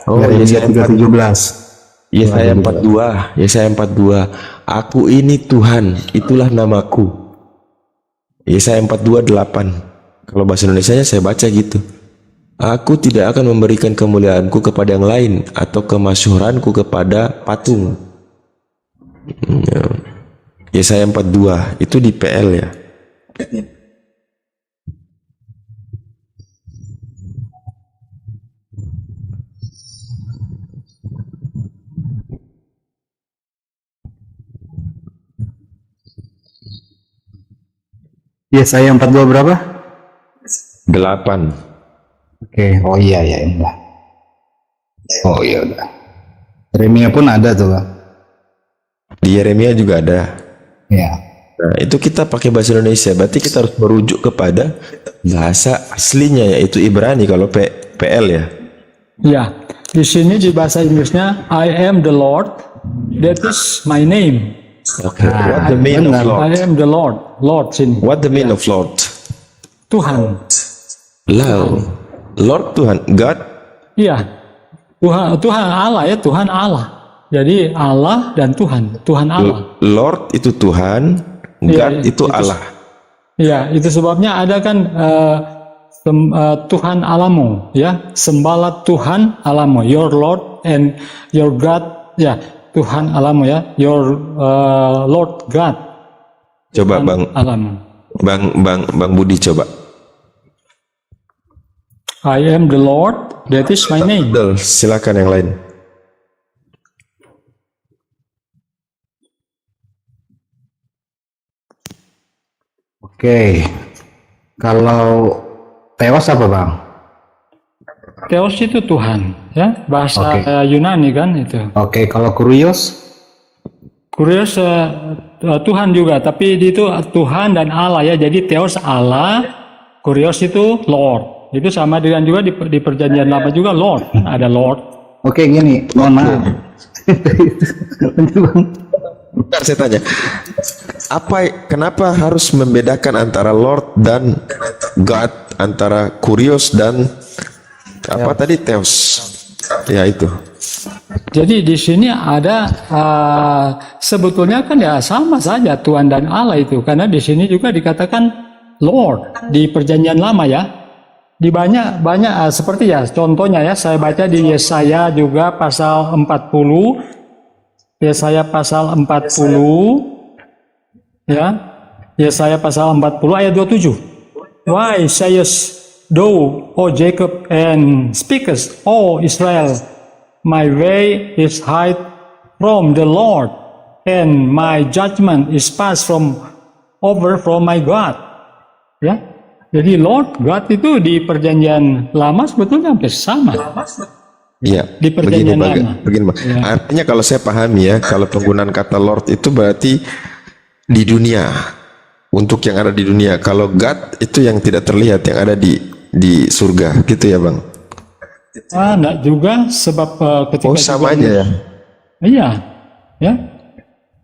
Oh,
Yeremia 3:17.
Yesaya 42. Yesaya 42. Aku ini Tuhan, itulah namaku. Yesaya 42:8. Kalau bahasa Indonesianya saya baca gitu. Aku tidak akan memberikan kemuliaanku kepada yang lain atau kemasyhuranku kepada patung. Yesaya 42 itu di PL ya.
Yesaya 42 berapa?
8.
Oke, oh iya ya udah. Oh iya udah. Yeremia pun ada tuh Bang.
Di Yeremia juga ada.
Ya.
Nah, itu kita pakai bahasa Indonesia, berarti kita harus merujuk kepada bahasa aslinya yaitu Ibrani kalau PL ya.
Ya, di sini di bahasa Inggrisnya I am the Lord, that is my name.
Okay. What the mean of Lord?
I am the Lord, Lord sini.
What the mean of Lord?
Tuhan.
Lord Tuhan, God.
Iya, Tuhan Allah ya, Tuhan Allah. Jadi Allah dan Tuhan Allah.
Lord itu Tuhan, God itu Allah.
Iya, itu sebabnya ada kan Tuhan Alamu, ya, sembahlah Tuhan Alamu, your Lord and your God, ya, Tuhan Alamu ya, your Lord God.
Coba
Tuhan Alamu.
Bang Budi coba.
I am the Lord, that is my name.
Silakan yang lain.
Oke. Kalau Theos apa Bang?
Theos itu Tuhan, ya, bahasa Yunani kan itu.
Oke, kalau Kurios?
Kurios Tuhan juga, tapi itu Tuhan dan Allah ya. Jadi Theos Allah, Kurios itu Lord. Itu sama dengan juga di perjanjian lama juga Lord, ada Lord.
Oke, gini, mohon maaf.
Bentar, saya tanya. Kenapa harus membedakan antara Lord dan God, antara Kurios dan tadi Theos? Ya itu.
Jadi di sini ada sebetulnya kan ya sama saja Tuhan dan Allah itu, karena di sini juga dikatakan Lord di perjanjian lama ya. Di banyak seperti ya contohnya ya, saya baca di Yesaya juga pasal 40, Yesaya pasal 40 ya, Yesaya pasal 40 ayat 27. Why sayest thou, O Jacob, and speakest, O Israel, my way is hid from the Lord, and my judgment is passed from my God. Ya. Jadi Lord, God itu di perjanjian lama sebetulnya hampir sama.
Iya,
Di perjanjian lama.
Begini, ya. Artinya kalau saya pahami ya, kalau penggunaan kata Lord itu berarti di dunia, untuk yang ada di dunia. Kalau God itu yang tidak terlihat, yang ada di surga, gitu ya Bang?
Enggak juga, sebab ketika
sama aja ya?
Iya, ya.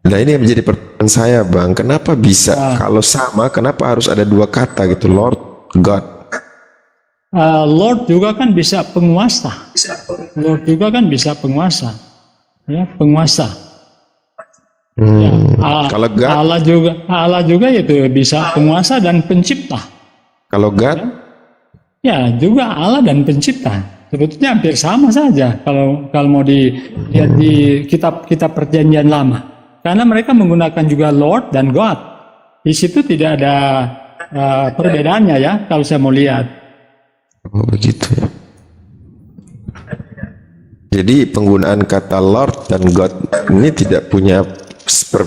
Nah ini yang menjadi pertanyaan saya Bang, kenapa bisa kalau sama, kenapa harus ada dua kata gitu, Lord, God?
Lord juga kan bisa penguasa. Lord juga kan bisa penguasa, ya, penguasa. Ya,
Kalau God,
Allah juga itu bisa penguasa dan pencipta.
Kalau God?
Ya, juga Allah dan pencipta. Sebetulnya hampir sama saja kalau mau dilihat di kitab perjanjian lama. Karena mereka menggunakan juga Lord dan God. Di situ tidak ada perbedaannya ya kalau saya mau lihat.
Oh begitu ya. Jadi penggunaan kata Lord dan God ini tidak punya perbedaan.